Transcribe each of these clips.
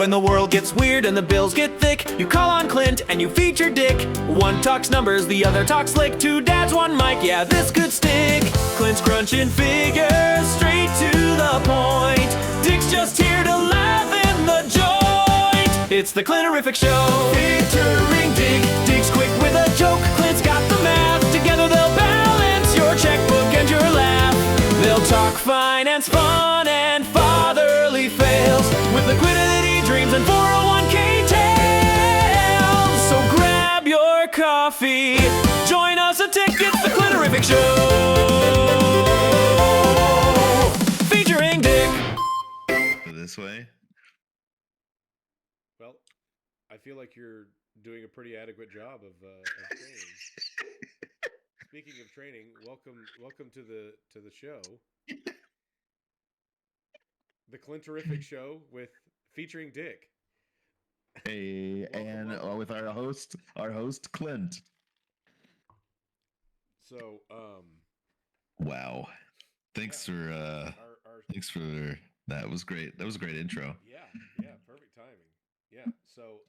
When the world gets weird and the bills get thick, you call on Clint and you feature Dick. One talks numbers, the other talks slick. Two dads, one mic, yeah, this could stick. Clint's crunching figures, straight to the point. Dick's just here to laugh in the joint. It's the Clinterific Show Featuring Dick. Dick's quick with a joke, Clint's got the math. Together they'll balance your checkbook and your laugh. They'll talk finance, fun, and fatherly fails, with liquidity dreams and 401k tales. So grab your coffee, join us a ticket, the Clinterific Show Featuring Dick. This way. Well, I feel like you're doing a pretty adequate job of training. Speaking of training, welcome to the show, the Clinterific Show featuring Dick. Hey, welcome. With our host Clint. So, wow, thanks for that. It was great. That was a great intro. Yeah, perfect timing. Yeah, so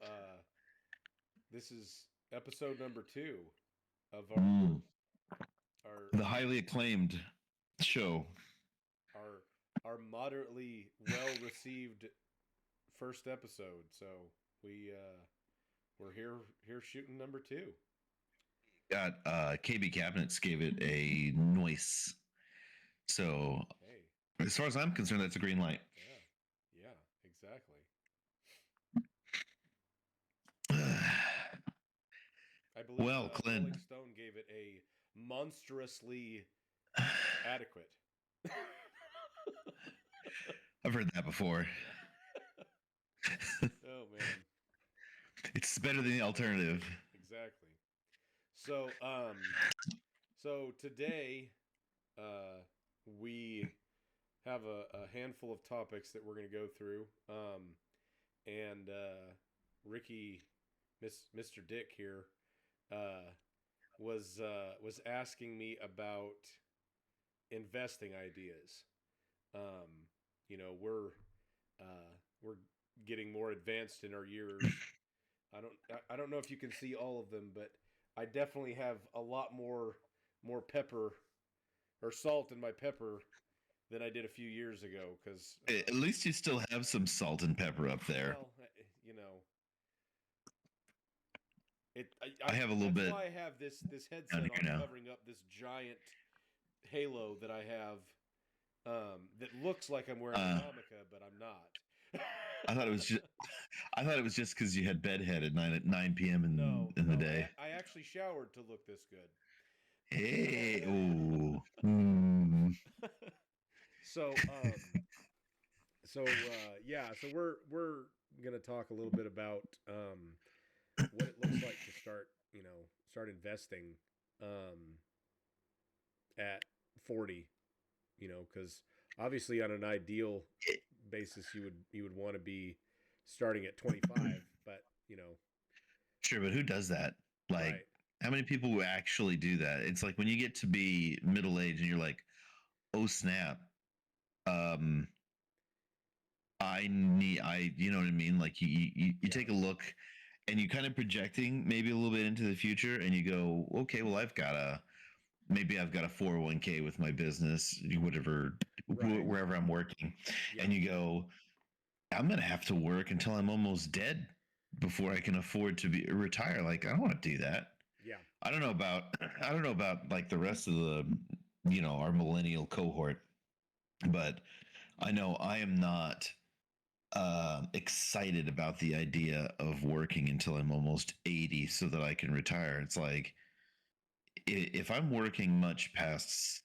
this is episode number 2 of our the highly acclaimed show. Our moderately well received first episode. So we're here shooting number 2. Got KB Cabinets gave it a noise. So as far as I'm concerned, that's a green light. Yeah, exactly. I believe Clint. Rolling Stone gave it a monstrously adequate. I've heard that before. Oh man, it's better than the alternative. Exactly. So today we have a handful of topics that we're going to go through, and Ricky, Mr. Dick here, was asking me about investing ideas. We're getting more advanced in our years. I don't know if you can see all of them, but I definitely have a lot more pepper or salt in my pepper than I did a few years ago. Because at least you still have some salt and pepper up there. Well, I have a little bit. That's why I have this headset on covering up this giant halo that I have. That looks like I'm wearing a yarmulke, but I'm not. I thought it was just because you had bedhead at 9 p.m. in the day. I actually showered to look this good. Hey, So we're gonna talk a little bit about what it looks like to start investing at 40. Because obviously on an ideal basis you would want to be starting at 25, but Sure, but who does that? Like, right. How many people who actually do that? It's like when you get to be middle age and you're like, oh snap, you know what I mean? Like you take a look and you kind of projecting maybe a little bit into the future, and you go, okay, well I've got a 401k with my business, whatever, right. wherever I'm working. Yeah. And you go, I'm going to have to work until I'm almost dead before I can afford to retire. Like, I don't want to do that. Yeah. I don't know about like the rest of the, our millennial cohort, but I know I am not excited about the idea of working until I'm almost 80 so that I can retire. It's like, if I'm working much past,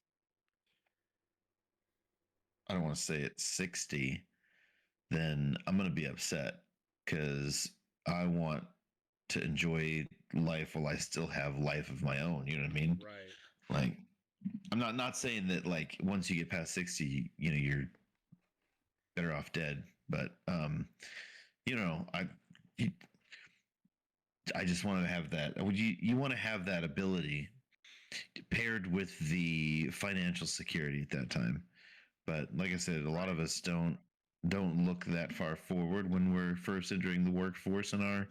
I don't want to say it's 60, then I'm going to be upset because I want to enjoy life while I still have life of my own. You know what I mean? Right. Like, I'm not saying that like once you get past 60, you're better off dead, but I just want to have that. You want to have that ability paired with the financial security at that time. But like I said, a lot of us don't don't look that far forward when we're first entering the workforce in our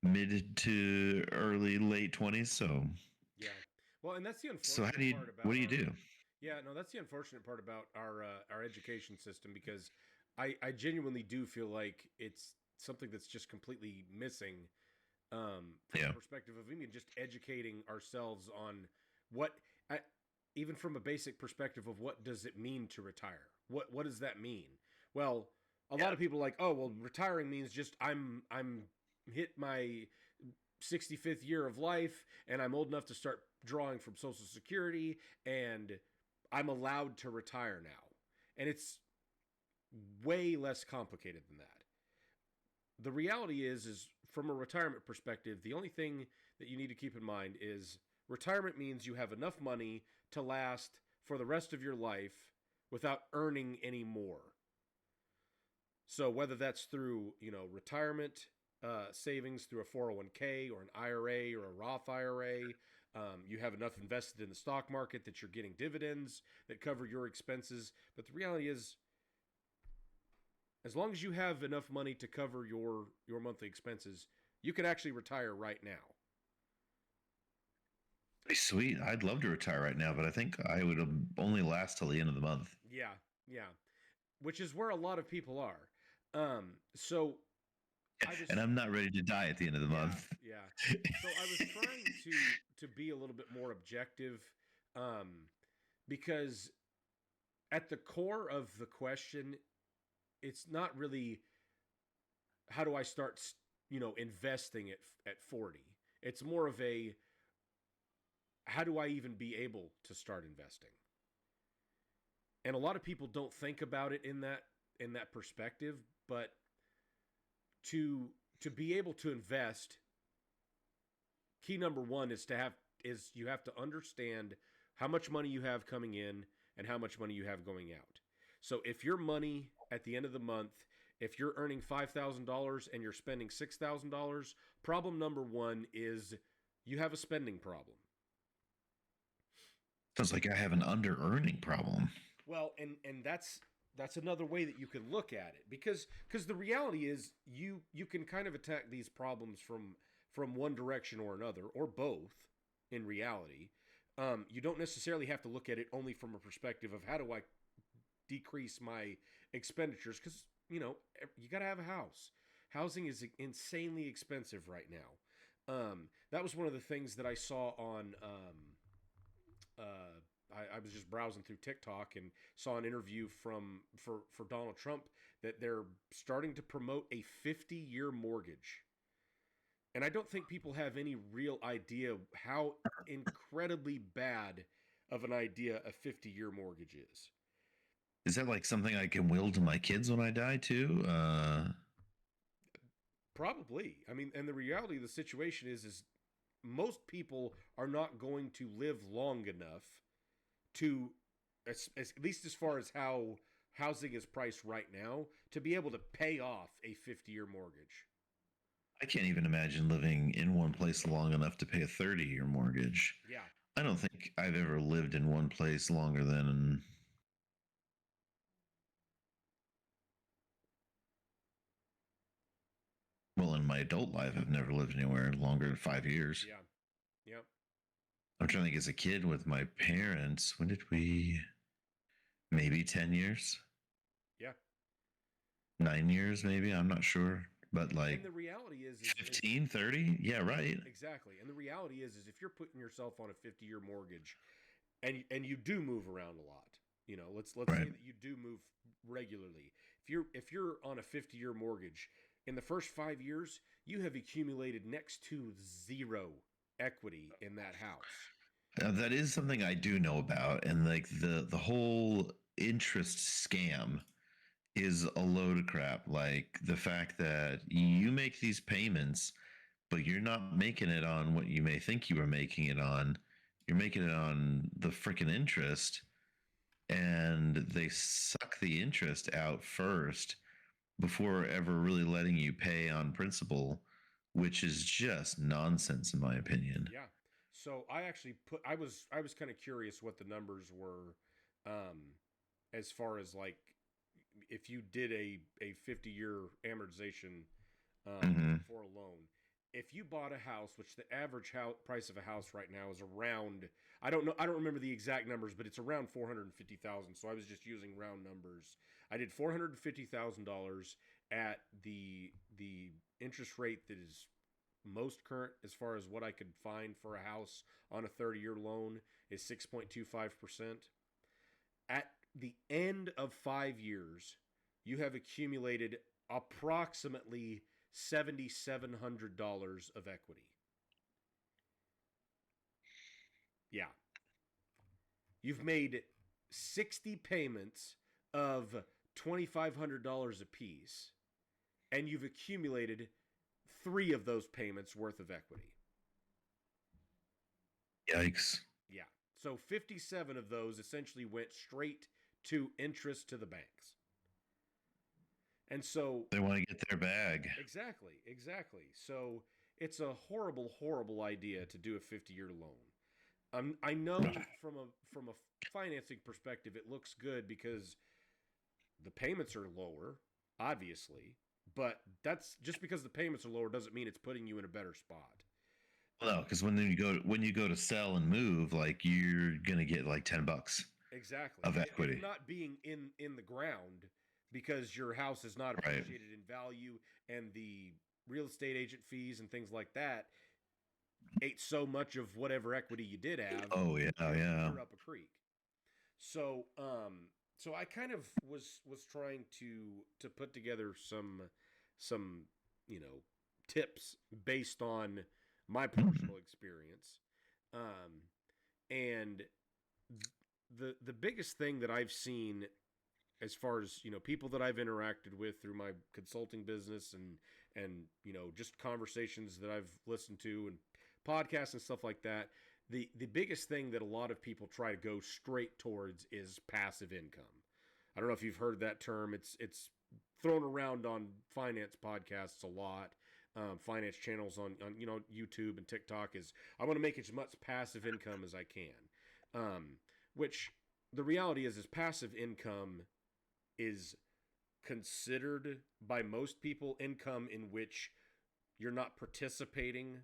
mid to early late 20s. Yeah. Well, and that's the So how do unfortunate you part what about do you our. do? Yeah, no, that's the unfortunate part about our education system because I genuinely do feel like it's something that's just completely missing from a Yeah. perspective of even just educating ourselves on what, I, even from a basic perspective of what does it mean to retire? What does that mean? Well, a Yeah. lot of people are like, oh, well, retiring means just I'm hit my 65th year of life and I'm old enough to start drawing from Social Security and I'm allowed to retire now. And it's way less complicated than that. The reality is from a retirement perspective, the only thing that you need to keep in mind is retirement means you have enough money to last for the rest of your life without earning any more. So whether that's through, retirement savings through a 401k or an IRA or a Roth IRA, you have enough invested in the stock market that you're getting dividends that cover your expenses. But the reality is, as long as you have enough money to cover your monthly expenses, you can actually retire right now. Sweet. I'd love to retire right now, but I think I would only last till the end of the month. Yeah, yeah. Which is where a lot of people are. So I was, And I'm not ready to die at the end of the yeah, month. yeah. So I was trying to be a little bit more objective, um, because at the core of the question, it's not really how do I start, investing at 40. It's more of a how do I even be able to start investing? And a lot of people don't think about it in that perspective, but to to be able to invest, key number one is you have to understand how much money you have coming in and how much money you have going out. So if your money at the end of the month, if you're earning $5,000 and you're spending $6,000, problem number one is you have a spending problem. Sounds like I have an under earning problem. Well, and that's another way that you can look at it because the reality is you can kind of attack these problems from one direction or another or both. In reality, you don't necessarily have to look at it only from a perspective of how do I decrease my expenditures because you got to have a house. Housing is insanely expensive right now. That was one of the things that I saw on. I was just browsing through TikTok and saw an interview for Donald Trump that they're starting to promote a 50-year mortgage. And I don't think people have any real idea how incredibly bad of an idea a 50-year mortgage is. Is that like something I can will to my kids when I die too? Probably. I mean, and the reality of the situation is most people are not going to live long enough to, at least as far as how housing is priced right now, to be able to pay off a 50-year mortgage. I can't even imagine living in one place long enough to pay a 30-year mortgage. Yeah. I don't think I've ever lived in one place longer than, well, in my adult life, I've never lived anywhere longer than 5 years. Yeah. Yeah. I'm trying to think as a kid with my parents, when did we, maybe 10 years, Yeah. 9 years, maybe. I'm not sure. But like And the reality is 15, 30? Yeah, right. exactly. And the reality is if you're putting yourself on a 50-year mortgage and you do move around a lot, let's say Right. that you do move regularly. If you're on a 50-year mortgage, in the first 5 years, you have accumulated next to zero equity in that house. That is something I do know about. And like the whole interest scam is a load of crap. Like the fact that you make these payments, but you're not making it on what you may think you were making it on. You're making it on the freaking interest, and they suck the interest out first before ever really letting you pay on principal, which is just nonsense in my opinion. Yeah. So I actually I was kind of curious what the numbers were, as far as like if you did a 50-year amortization Mm-hmm. for a loan, if you bought a house, which the average price of a house right now is around, I don't remember the exact numbers, but it's around 450,000. So I was just using round numbers. I did $450,000 at the interest rate that is most current as far as what I could find for a house on a 30-year loan is 6.25%. At the end of 5 years, you have accumulated approximately $7,700 of equity. Yeah. You've made 60 payments of $2,500 apiece, and you've accumulated 3 of those payments worth of equity. Yikes. Yeah. So 57 of those essentially went straight to interest to the banks. And so They want to get their bag. Exactly. So it's a horrible, horrible idea to do a 50-year loan. I know from a financing perspective, it looks good because the payments are lower, obviously, but that's just because the payments are lower doesn't mean it's putting you in a better spot. No, because when you go to sell and move, like you're gonna get like $10 Exactly. of equity. It's not being in the ground because your house is not Right. appreciated in value, and the real estate agent fees and things like that ate so much of whatever equity you did have. Oh yeah, yeah. You're up a creek. So I kind of was trying to put together some tips based on my personal experience, and the biggest thing that I've seen as far as people that I've interacted with through my consulting business and just conversations that I've listened to and podcasts and stuff like that, the biggest thing that a lot of people try to go straight towards is passive income. I don't know if you've heard that term. It's thrown around on finance podcasts a lot. Finance channels on YouTube and TikTok is I want to make as much passive income as I can, which the reality is passive income is considered by most people income in which you're not participating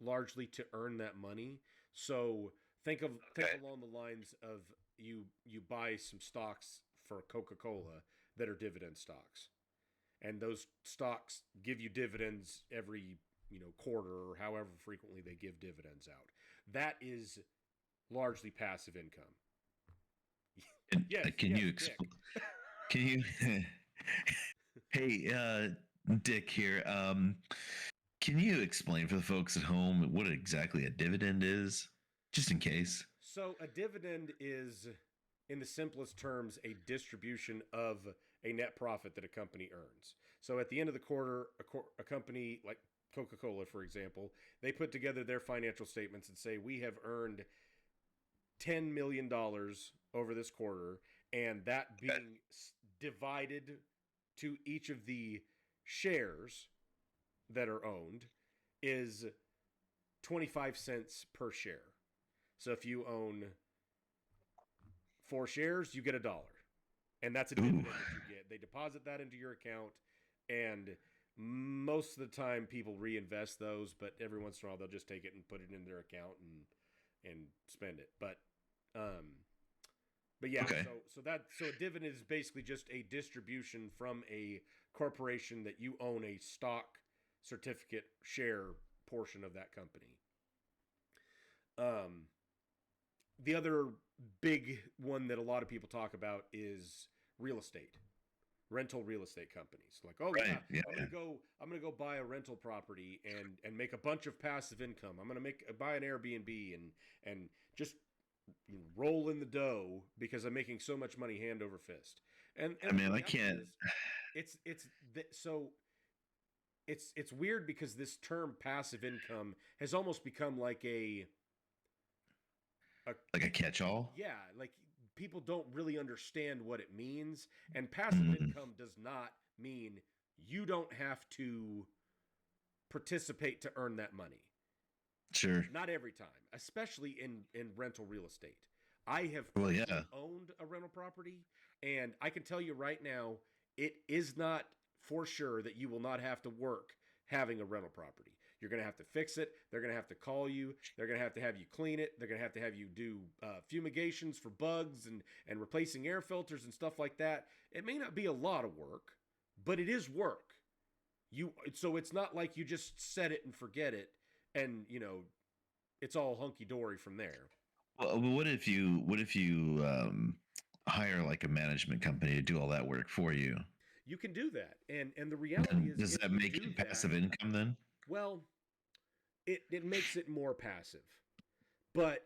largely to earn that money. So think along the lines of you buy some stocks for Coca-Cola that are dividend stocks, and those stocks give you dividends every quarter or however frequently they give dividends out. That is largely passive income. Yes. Can you Dick. Can you? Hey, Dick here. Can you explain for the folks at home what exactly a dividend is, just in case? So a dividend is, in the simplest terms, a distribution of a net profit that a company earns. So at the end of the quarter, a company like Coca-Cola, for example, they put together their financial statements and say, we have earned $10 million over this quarter, and that being divided to each of the shares that are owned is 25 cents per share. So if you own 4 shares, you get $1. And that's a dividend that you get. They deposit that into your account, and most of the time people reinvest those, but every once in a while they'll just take it and put it in their account and spend it. But yeah, Okay. so a dividend is basically just a distribution from a corporation that you own a stock certificate share portion of that company. The other big one that a lot of people talk about is real estate, rental real estate companies. Like, oh Right, yeah. I'm gonna go buy a rental property and make a bunch of passive income. I'm gonna buy an Airbnb and just roll in the dough because I'm making so much money hand over fist. And I mean, I can't. It's weird because this term passive income has almost become like a catch-all. Yeah, like people don't really understand what it means, and passive income does not mean you don't have to participate to earn that money. Sure. Not every time, especially in rental real estate. I have Well, yeah. owned a rental property, And I can tell you right now, it is not for sure that you will not have to work having a rental property. You're going to have to fix it. They're going to have to call you. They're going to have you clean it. They're going to have you do fumigations for bugs and replacing air filters and stuff like that. It may not be a lot of work, but it is work. So it's not like you just set it and forget it and, it's all hunky-dory from there. Well, what if you hire like a management company to do all that work for you? You can do that. And the reality is, Does that make it passive income then? Well, it makes it more passive. But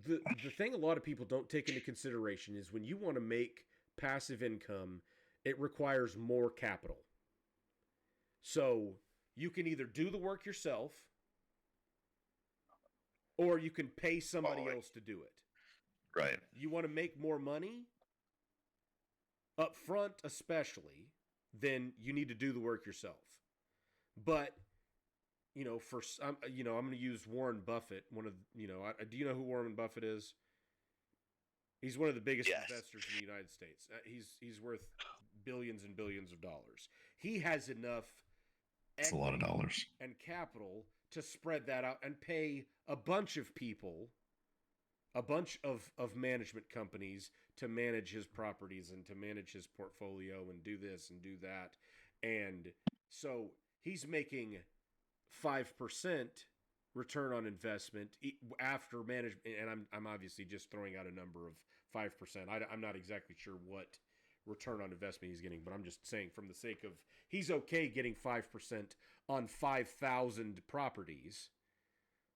the thing a lot of people don't take into consideration is when you want to make passive income, it requires more capital. So you can either do the work yourself or you can pay somebody else to do it. Right. You want to make more money up front, especially, then you need to do the work yourself. But, I'm going to use Warren Buffett. Do you know who Warren Buffett is? He's one of the biggest investors in the United States. He's worth billions and billions of dollars. He has enough That's a lot of dollars and capital to spread that out and pay a bunch of people, a bunch of management companies to manage his properties and to manage his portfolio and do this and do that. And so he's making 5% return on investment after management. And I'm obviously just throwing out a number of 5%. I'm not exactly sure what return on investment he's getting, but I'm just saying for the sake of he's okay getting 5% on 5,000 properties,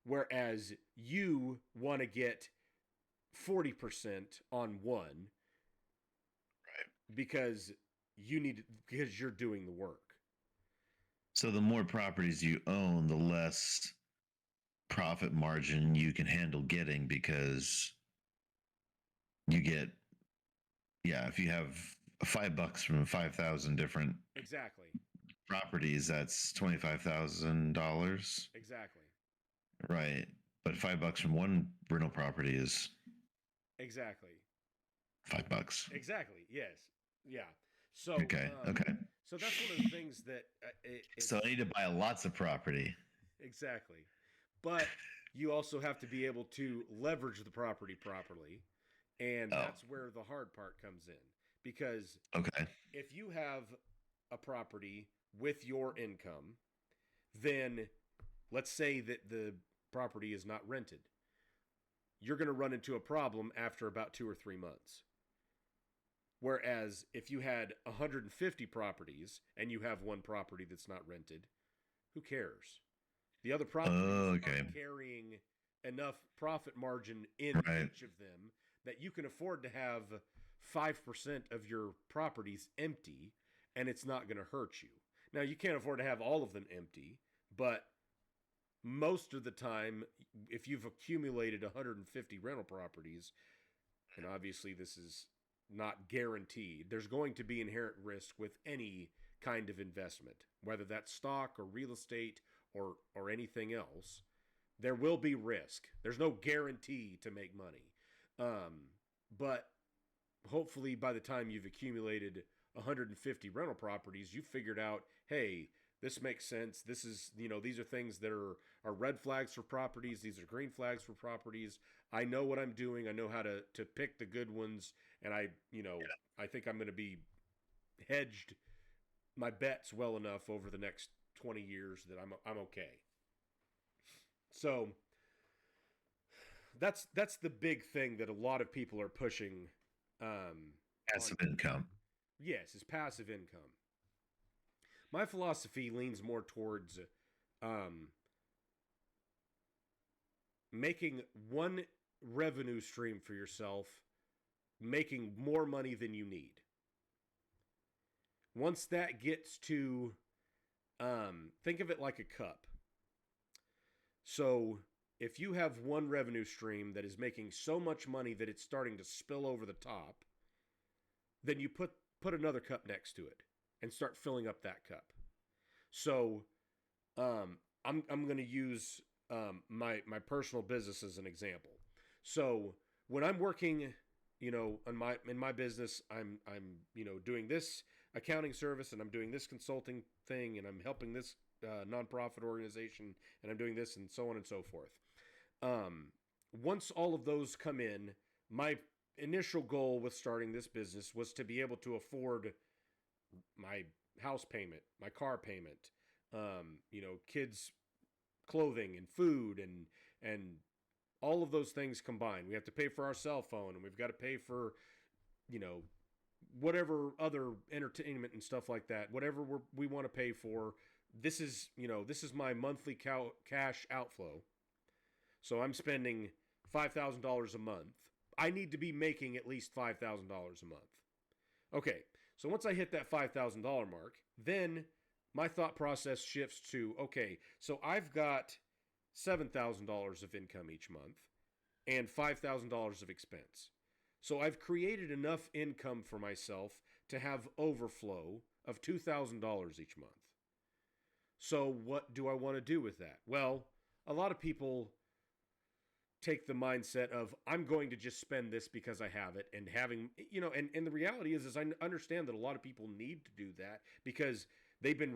whereas you want to get 40% on one, right? Because you're doing the work. So the more properties you own, the less profit margin you can handle getting, because you get, if you have $5 from 5,000 different Exactly. properties, that's $25,000. Exactly. Right. But $5 from one rental property is exactly $5. Exactly. Yes. Yeah. So okay. So that's one of the things that so I need to buy lots of property. Exactly. But you also have to be able to leverage the property properly, and that's where the hard part comes in. Because if you have a property with your income, then let's say that the property is not rented. You're going to run into a problem after about 2 or 3 months. Whereas if you had 150 properties and you have one property that's not rented, who cares? The other properties are carrying enough profit margin in each of them that you can afford to have 5% of your properties empty, and it's not going to hurt you. Now, you can't afford to have all of them empty, but most of the time, if you've accumulated 150 rental properties, and obviously this is not guaranteed, there's going to be inherent risk with any kind of investment, whether that's stock or real estate or anything else. There will be risk. There's no guarantee to make money. But hopefully by the time you've accumulated 150 rental properties, you've figured out, hey, this makes sense. This is, these are things that are red flags for properties. These are green flags for properties. I know what I'm doing. I know how to pick the good ones. And I think I'm going to be hedged my bets well enough over the next 20 years that I'm okay. So that's the big thing that a lot of people are pushing. Passive income. Yes, is passive income. My philosophy leans more towards making one revenue stream for yourself, making more money than you need. Once that gets to, think of it like a cup. So if you have one revenue stream that is making so much money that it's starting to spill over the top, then you put another cup next to it and start filling up that cup. So I'm going to use my personal business as an example. So when I'm working in my business, I'm doing this accounting service, and I'm doing this consulting thing, and I'm helping this nonprofit organization, and I'm doing this, and so on and so forth. Once all of those come in, my initial goal with starting this business was to be able to afford my house payment, my car payment, kids' clothing and food, and all of those things combined. We have to pay for our cell phone, and we've got to pay for, whatever other entertainment and stuff like that. Whatever we want to pay for. This is my monthly cash outflow. So I'm spending $5,000 a month. I need to be making at least $5,000 a month. Okay, so once I hit that $5,000 mark, then my thought process shifts to, okay, so I've got $7,000 of income each month and $5,000 of expense. So I've created enough income for myself to have overflow of $2,000 each month. So what do I want to do with that? Well, a lot of people take the mindset of, I'm going to just spend this because I have it, and having, and the reality is I understand that a lot of people need to do that because they've been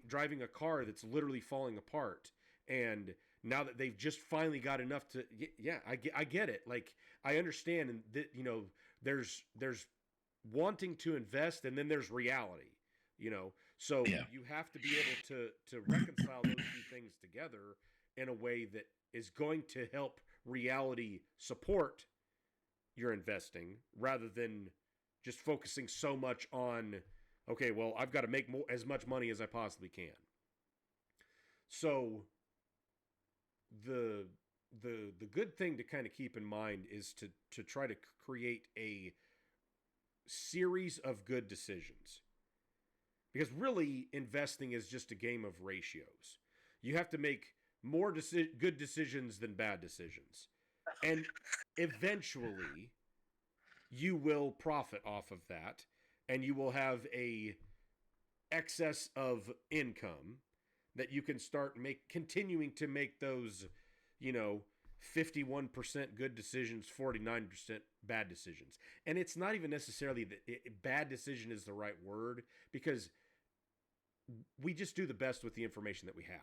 driving a car that's literally falling apart. And now that they've just finally got enough to, I get it. Like, I understand, and that, there's wanting to invest, and then there's reality, so you have to be able to reconcile those two things together in a way that is going to help reality support your investing, rather than just focusing so much on, okay, well, I've got to make as much money as I possibly can. So the good thing to kind of keep in mind is to try to create a series of good decisions. Because really, investing is just a game of ratios. You have to make more good decisions than bad decisions. And eventually, you will profit off of that, and you will have a excess of income that you can start continuing to make those, 51% good decisions, 49% bad decisions. And it's not even necessarily that bad decision is the right word, because we just do the best with the information that we have.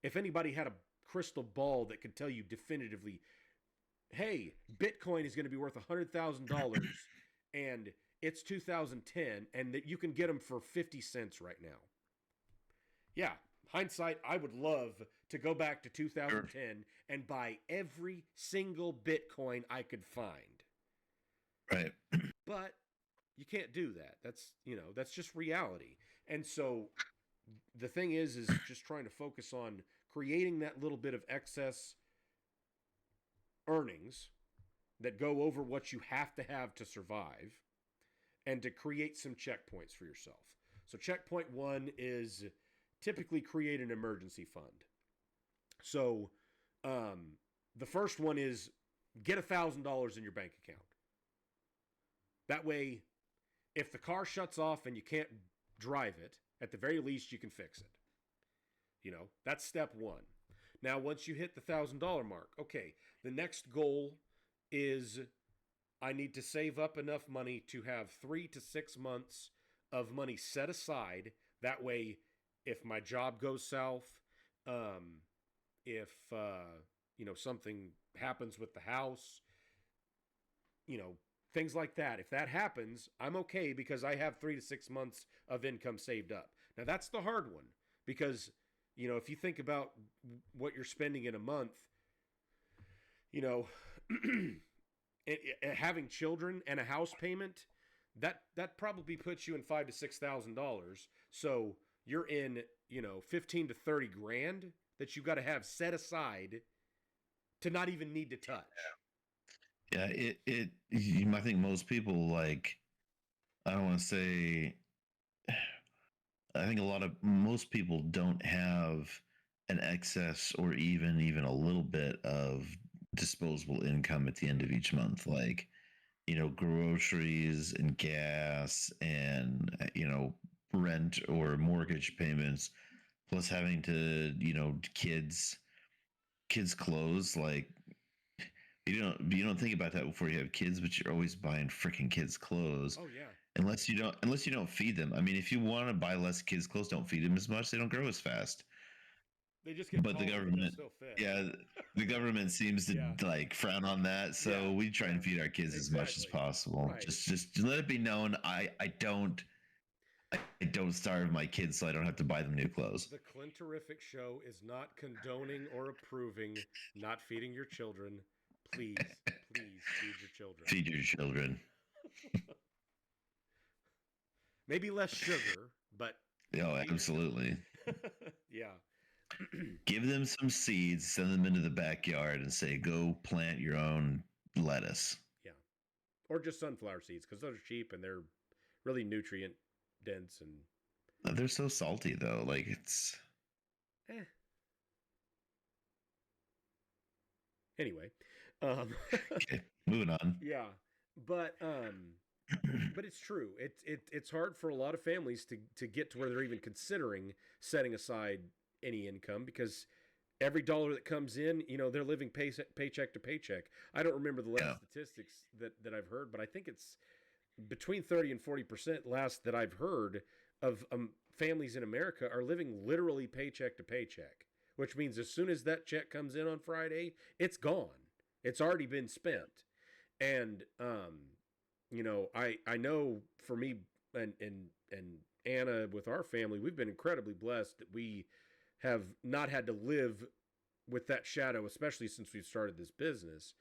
If anybody had a crystal ball that could tell you definitively, hey, Bitcoin is going to be worth $100,000 and it's 2010, and that you can get them for 50 cents right now. Yeah, hindsight, I would love to go back to 2010 and buy every single Bitcoin I could find. Right. But you can't do that. That's just reality. And so the thing is just trying to focus on creating that little bit of excess earnings that go over what you have to survive, and to create some checkpoints for yourself. So checkpoint one is typically create an emergency fund. So the first one is get $1,000 in your bank account. That way, if the car shuts off and you can't drive it, at the very least you can fix it. That's step one. Now, once you hit the $1,000 mark, okay, the next goal is I need to save up enough money to have 3 to 6 months of money set aside. That way, if my job goes south, if something happens with the house, things like that. If that happens, I'm okay because I have 3 to 6 months of income saved up. Now, that's the hard one because, if you think about what you're spending in a month, having children and a house payment, that probably puts you in $5,000 to $6,000. So you're in, 15 to 30 grand that you got to have set aside to not even need to touch. Yeah, I think most people, like, I don't want to say, I think most people don't have an excess or even a little bit of disposable income at the end of each month. Like, groceries and gas and, rent or mortgage payments, plus having to, kids clothes. Like, You don't think about that before you have kids, but you're always buying freaking kids clothes. Oh yeah. Unless you don't feed them. I mean, if you want to buy less kids clothes, don't feed them as much. They don't grow as fast. They just get But the taller, but they're government, still fed. yeah, the government seems to Yeah. like frown on that. So Yeah, we try and yeah, feed our kids as much as exactly. possible. Right. Just let it be known. I don't starve my kids, so I don't have to buy them new clothes. The Clinterific Show is not condoning or approving not feeding your children. Please, please feed your children. Feed your children. Maybe less sugar, but Oh, absolutely. yeah. Give them some seeds, send them into the backyard, and say, "Go plant your own lettuce." Yeah. Or just sunflower seeds because those are cheap and they're really nutrient dense and They're so salty though. Like it's eh. Anyway, um, okay. Moving on. yeah, but it's true. It's hard for a lot of families to get to where they're even considering setting aside any income because every dollar that comes in, they're living paycheck to paycheck. I don't remember the last statistics that I've heard, but I think it's between 30 and 40% last that I've heard of families in America are living literally paycheck to paycheck, which means as soon as that check comes in on Friday, it's gone. It's already been spent. And, I know for me and Anna with our family, we've been incredibly blessed that we have not had to live with that shadow, especially since we've started this business.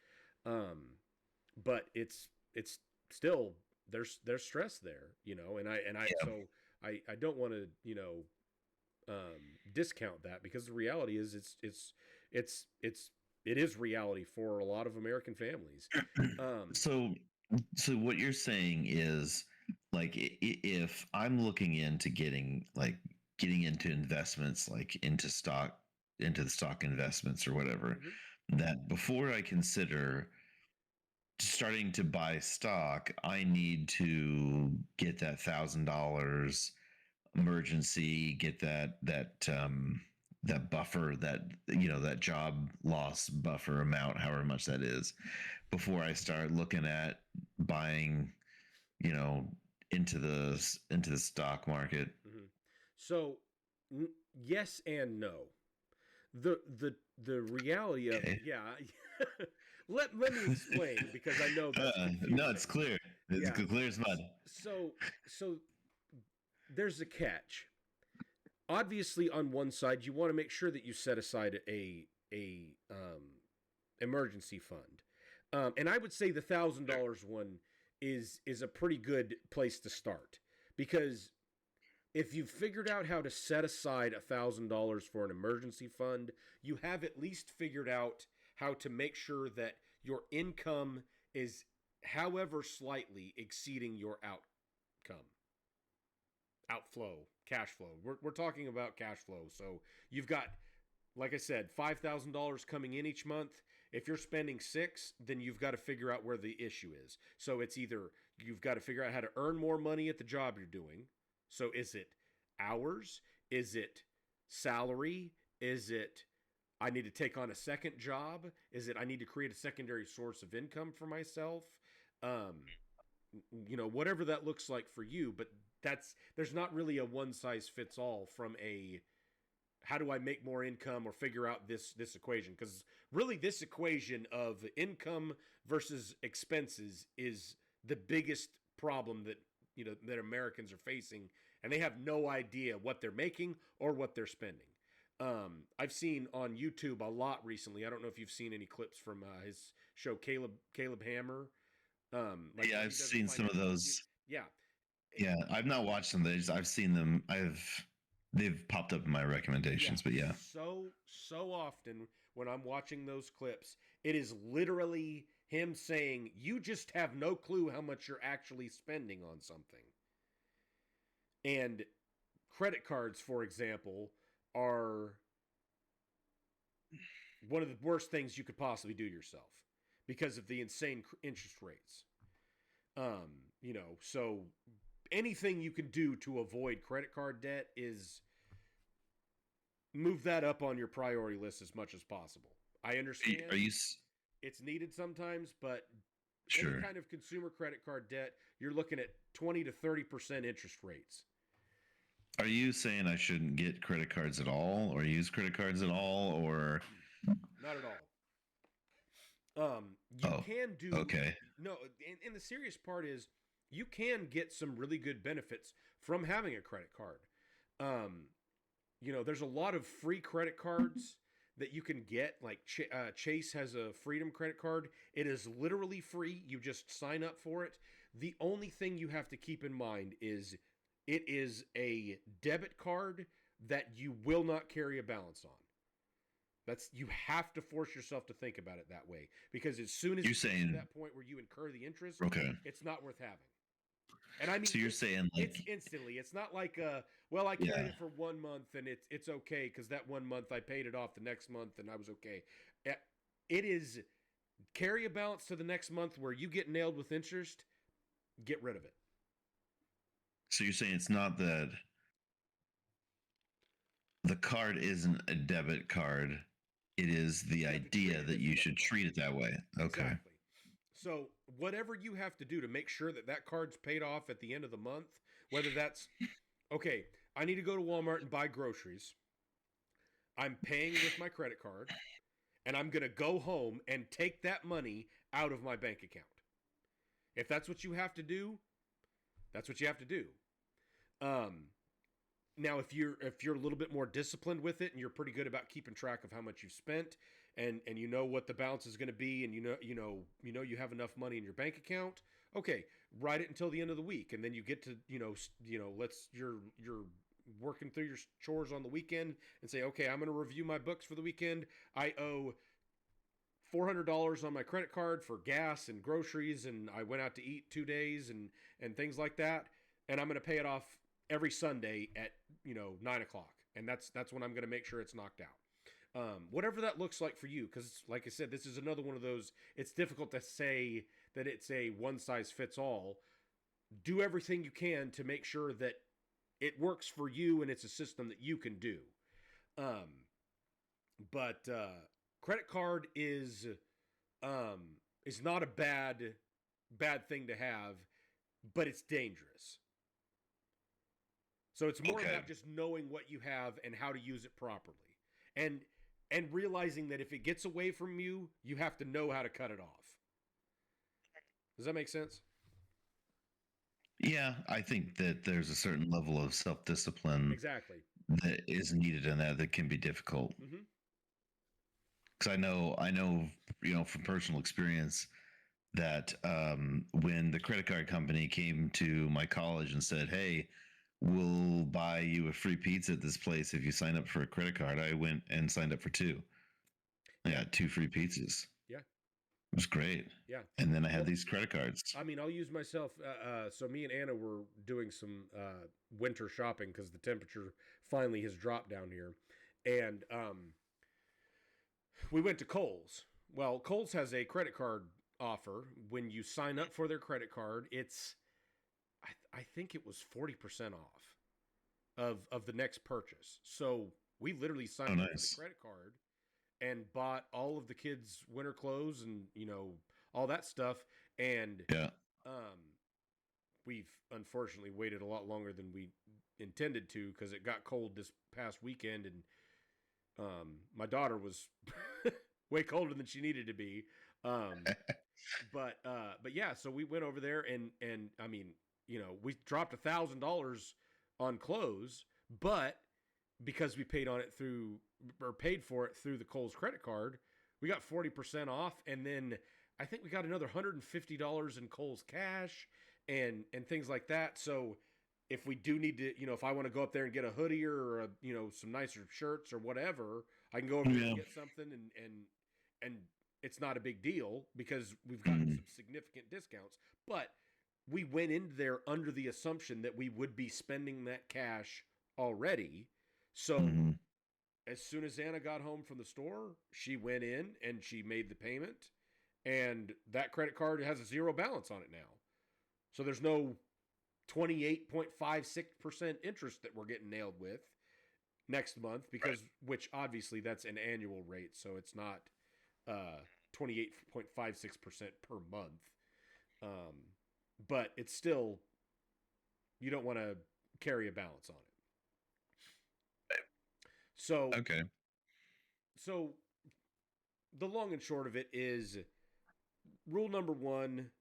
But it's still, there's stress there, so I don't want to, discount that because the reality is it is reality for a lot of American families. So, so what you're saying is, like, if I'm looking into getting into investments, like into the stock investments or whatever, that before I consider starting to buy stock, I need to get that $1,000 emergency, get that buffer, that job loss buffer amount, however much that is, before I start looking at buying, you know, into the stock market. Mhm. So, yes and no. The reality of Okay. yeah. Let me explain because I know that's confusing. No, it's clear. It's Yeah. clear as mud. So there's a catch. Obviously, on one side, you want to make sure that you set aside a emergency fund, and I would say the $1,000 one is a pretty good place to start because if you've figured out how to set aside $1,000 for an emergency fund, you have at least figured out how to make sure that your income is, however slightly, exceeding your cash flow. We're talking about cash flow. So you've got, like I said, $5,000 coming in each month. If you're spending $6,000, then you've got to figure out where the issue is. So it's either you've got to figure out how to earn more money at the job you're doing. So is it hours? Is it salary? Is it I need to take on a second job? Is it I need to create a secondary source of income for myself? Whatever that looks like for you, but there's not really a one size fits all from a how do I make more income or figure out this equation, because really this equation of income versus expenses is the biggest problem that Americans are facing, and they have no idea what they're making or what they're spending. I've seen on YouTube a lot recently. I don't know if you've seen any clips from his show, Caleb Hammer. Yeah, I've seen some of those. Yeah, Yeah, I've not watched them. I've seen them. They've popped up in my recommendations. But yeah, so often when I'm watching those clips, it is literally him saying, "You just have no clue how much you're actually spending on something." And credit cards, for example, are one of the worst things you could possibly do to yourself because of the insane interest rates. So anything you can do to avoid credit card debt is move that up on your priority list as much as possible. I understand. it's needed sometimes, but Sure. any kind of consumer credit card debt, you're looking at 20 to 30% interest rates. Are you saying I shouldn't get credit cards at all, or use credit cards at all, or? Not at all. You Oh, can do okay. no, and the serious part is you can get some really good benefits from having a credit card. There's a lot of free credit cards that you can get. Like Chase has a Freedom credit card. It is literally free. You just sign up for it. The only thing you have to keep in mind is it is a debit card that you will not carry a balance on. You have to force yourself to think about it that way, because as soon as You're you get saying, to that point where you incur the interest, okay. it's not worth having. And I mean, So you're saying it's instantly. It's not like, I carried it for 1 month and it's okay because that 1 month I paid it off the next month and I was okay. It is carry a balance to the next month where you get nailed with interest, get rid of it. So you're saying it's not that the card isn't a debit card. It is the idea that you should treat it that way. Okay. Exactly. So whatever you have to do to make sure that card's paid off at the end of the month, whether that's, okay, I need to go to Walmart and buy groceries. I'm paying with my credit card, and I'm going to go home and take that money out of my bank account. If that's what you have to do, that's what you have to do. Now, if you're a little bit more disciplined with it and you're pretty good about keeping track of how much you've spent and you know what the balance is going to be and you have enough money in your bank account, okay, write it until the end of the week, and then you get to you're working through your chores on the weekend and say, okay, I'm going to review my books for the weekend. I owe $400 on my credit card for gas and groceries, and I went out to eat 2 days and things like that, and I'm going to pay it off every Sunday at 9 o'clock, and that's when I'm going to make sure it's knocked out. Whatever that looks like for you, because like I said, this is another one of those. It's difficult to say that it's a one size fits all. Do everything you can to make sure that it works for you and it's a system that you can do. But credit card is not a bad thing to have, but it's dangerous. So it's more about just knowing what you have and how to use it properly. And realizing that if it gets away from you, you have to know how to cut it off. Does that make sense? Yeah, I think that there's a certain level of self-discipline Exactly that is needed in that can be difficult. Because I know, from personal experience that when the credit card company came to my college and said, "Hey, we'll buy you a free pizza at this place if you sign up for a credit card," I went and signed up for 2. I got 2 free pizzas. Yeah. It was great. Yeah. And then I had these credit cards. I mean, I'll use myself. So me and Anna were doing some winter shopping because the temperature finally has dropped down here. And we went to Kohl's. Well, Kohl's has a credit card offer. When you sign up for their credit card, it's, I think it was 40% off of the next purchase. So we literally signed up for the credit card and bought all of the kids' winter clothes and, all that stuff. And we've unfortunately waited a lot longer than we intended to because it got cold this past weekend. And my daughter was way colder than she needed to be. But yeah, so we went over there and I mean, we dropped $1,000 on clothes, but because we paid for it through the Kohl's credit card, we got 40% off. And then I think we got another $150 in Kohl's cash and things like that. So if we do need to, if I want to go up there and get a hoodie or some nicer shirts or whatever, I can go over there and get something and it's not a big deal because we've gotten some significant discounts. But we went in there under the assumption that we would be spending that cash already. So as soon as Anna got home from the store, she went in and she made the payment, and that credit card has a 0 balance on it now. So there's no 28.56% interest that we're getting nailed with next month which obviously that's an annual rate. So it's not 28.56% per month. But it's still, you don't want to carry a balance on it. So, Okay. so the long and short of it is, rule number one,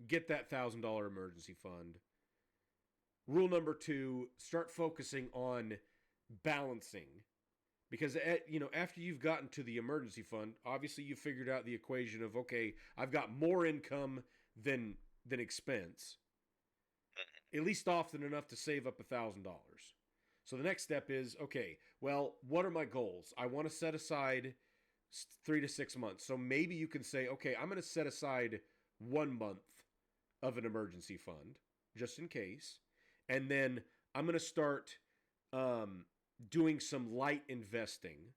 get that $1,000 emergency fund. Rule number two, start focusing on balancing. Because after you've gotten to the emergency fund, obviously you figured out the equation of, okay, I've got more income than expense, at least often enough to save up $1,000. So the next step is, okay, well, what are my goals? I want to set aside 3 to 6 months. So maybe you can say, okay, I'm going to set aside 1 month of an emergency fund just in case, and then I'm going to start doing some light investing.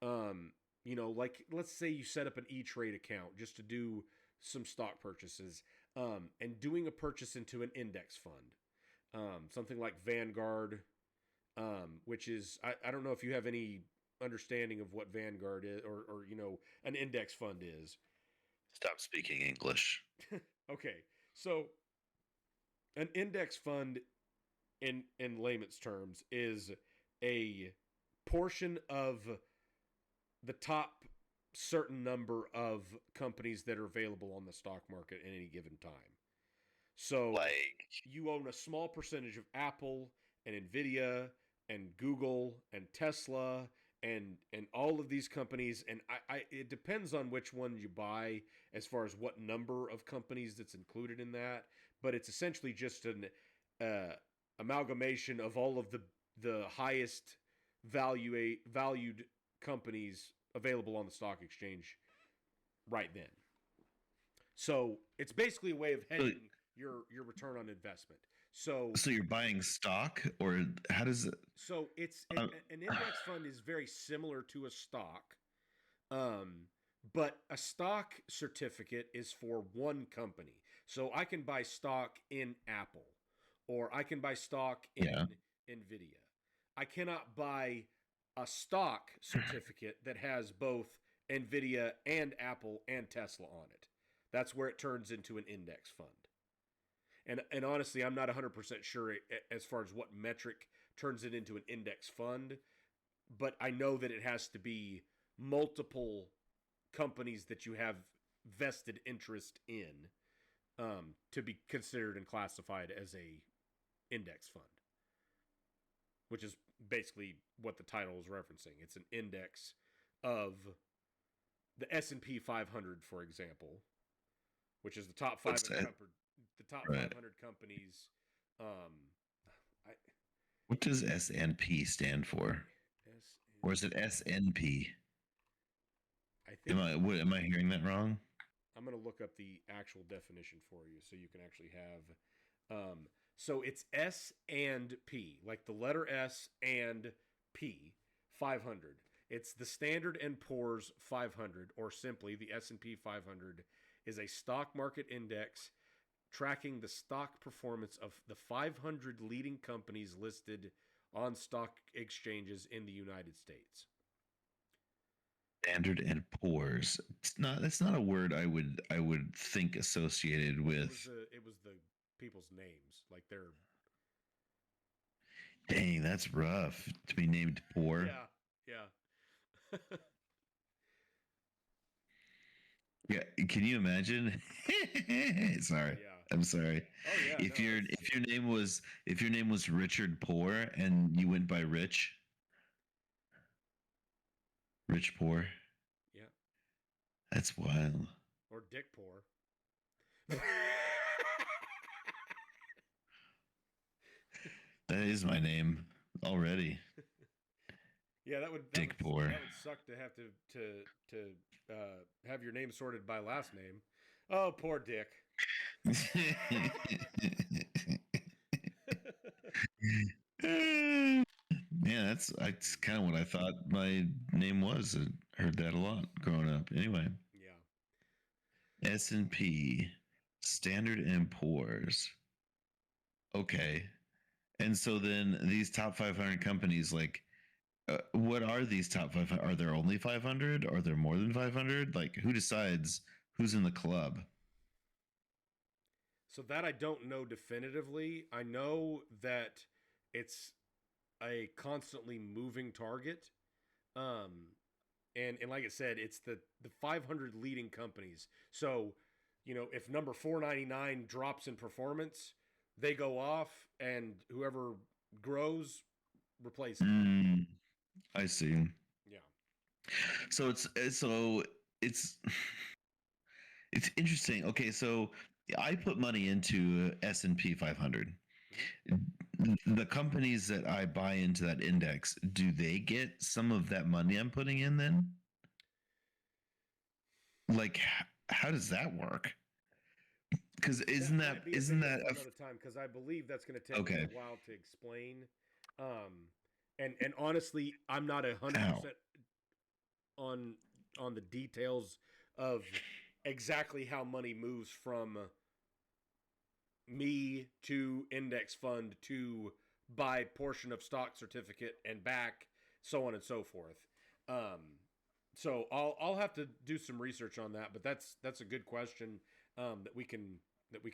Like let's say you set up an E-Trade account just to do some stock purchases, and doing a purchase into an index fund, something like Vanguard, which is, I don't know if you have any understanding of what Vanguard is, or an index fund is. Stop speaking English. Okay, so an index fund, in layman's terms, is a portion of the top certain number of companies that are available on the stock market at any given time. So, Like, you own a small percentage of Apple and Nvidia and Google and Tesla and all of these companies, and it depends on which one you buy as far as what number of companies that's included in that, but it's essentially just an amalgamation of all of the highest valued companies available on the stock exchange right then. So it's basically a way of hedging your return on investment. So you're buying stock, or how does it? So it's an index fund is very similar to a stock, but a stock certificate is for one company. So I can buy stock in Apple, or I can buy stock in Nvidia. I cannot buy a stock certificate that has both Nvidia and Apple and Tesla on it. That's where it turns into an index fund. And honestly, I'm not 100% sure as far as what metric turns it into an index fund, but I know that it has to be multiple companies that you have vested interest in, to be considered and classified as a index fund, which is basically what the title is referencing. It's an index of the S&P 500, for example, which is the top 500 companies. What does S&P stand for? Or is it SNP? I think. Am I hearing that wrong? I'm going to look up the actual definition for you so you can actually have. So it's S and P, like the letter S and P, 500. It's the Standard & Poor's 500, or simply the S&P 500, is a stock market index tracking the stock performance of the 500 leading companies listed on stock exchanges in the United States. Standard and Poor's. That's not a word I would think associated with. It was the people's names, like their. Dang, that's rough to be named poor. Yeah. Yeah, can you imagine? Sorry. Yeah. I'm sorry. Oh yeah. If your name was Richard Poor and you went by Rich Poor. Yeah. That's wild. Or Dick Poor. That is my name already. Yeah, that would Dick Poor. That would suck to have to have your name sorted by last name. Oh, poor Dick. Yeah, that's kind of what I thought my name was. I heard that a lot growing up. Anyway. Yeah. S&P, Standard and Poor's. Okay. And so then these top 500 companies, like, What are these top 500? Are there only 500? Are there more than 500? Like, who decides who's in the club? So that I don't know definitively. I know that it's a constantly moving target. Um, and like I said, it's the 500 leading companies. So, if number 499 drops in performance, they go off, and whoever grows replaces them. I see. Yeah. So it's it's interesting. Okay, so I put money into S&P 500. The companies that I buy into that index, do they get some of that money I'm putting in then? Like, how does that work? Because isn't Might be a isn't video that for another time because I believe that's going to take me okay? a while to explain. And honestly, I'm not 100% Ow. on the details of exactly how money moves from me to index fund to buy portion of stock certificate and back, so on and so forth. So I'll have to do some research on that, but that's a good question that we can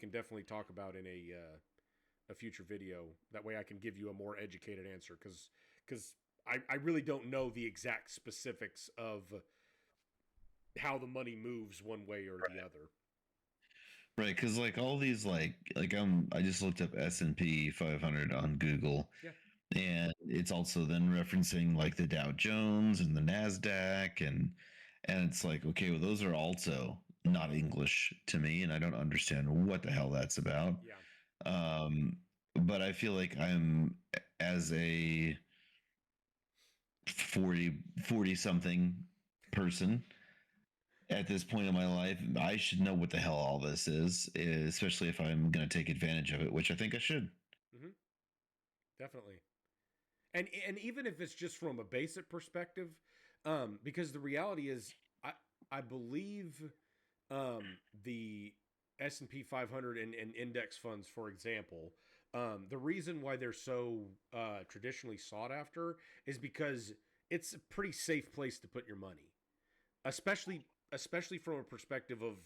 definitely talk about in a future video. That way I can give you a more educated answer because I really don't know the exact specifics of how the money moves one way or the other. Right, because like all these I just looked up S&P 500 on Google, Yeah. and it's also then referencing like the Dow Jones and the Nasdaq, and it's like, okay, well those are also not English to me, and I don't understand what the hell that's about. Yeah. But I feel like I'm, as a 40 something person at this point in my life, I should know what the hell all this is, especially if I'm going to take advantage of it, which I think I should. Mm-hmm. Definitely. And even if it's just from a basic perspective, because the reality is, I believe the S&P 500 and index funds, for example, the reason why they're so traditionally sought after is because it's a pretty safe place to put your money, especially from a perspective of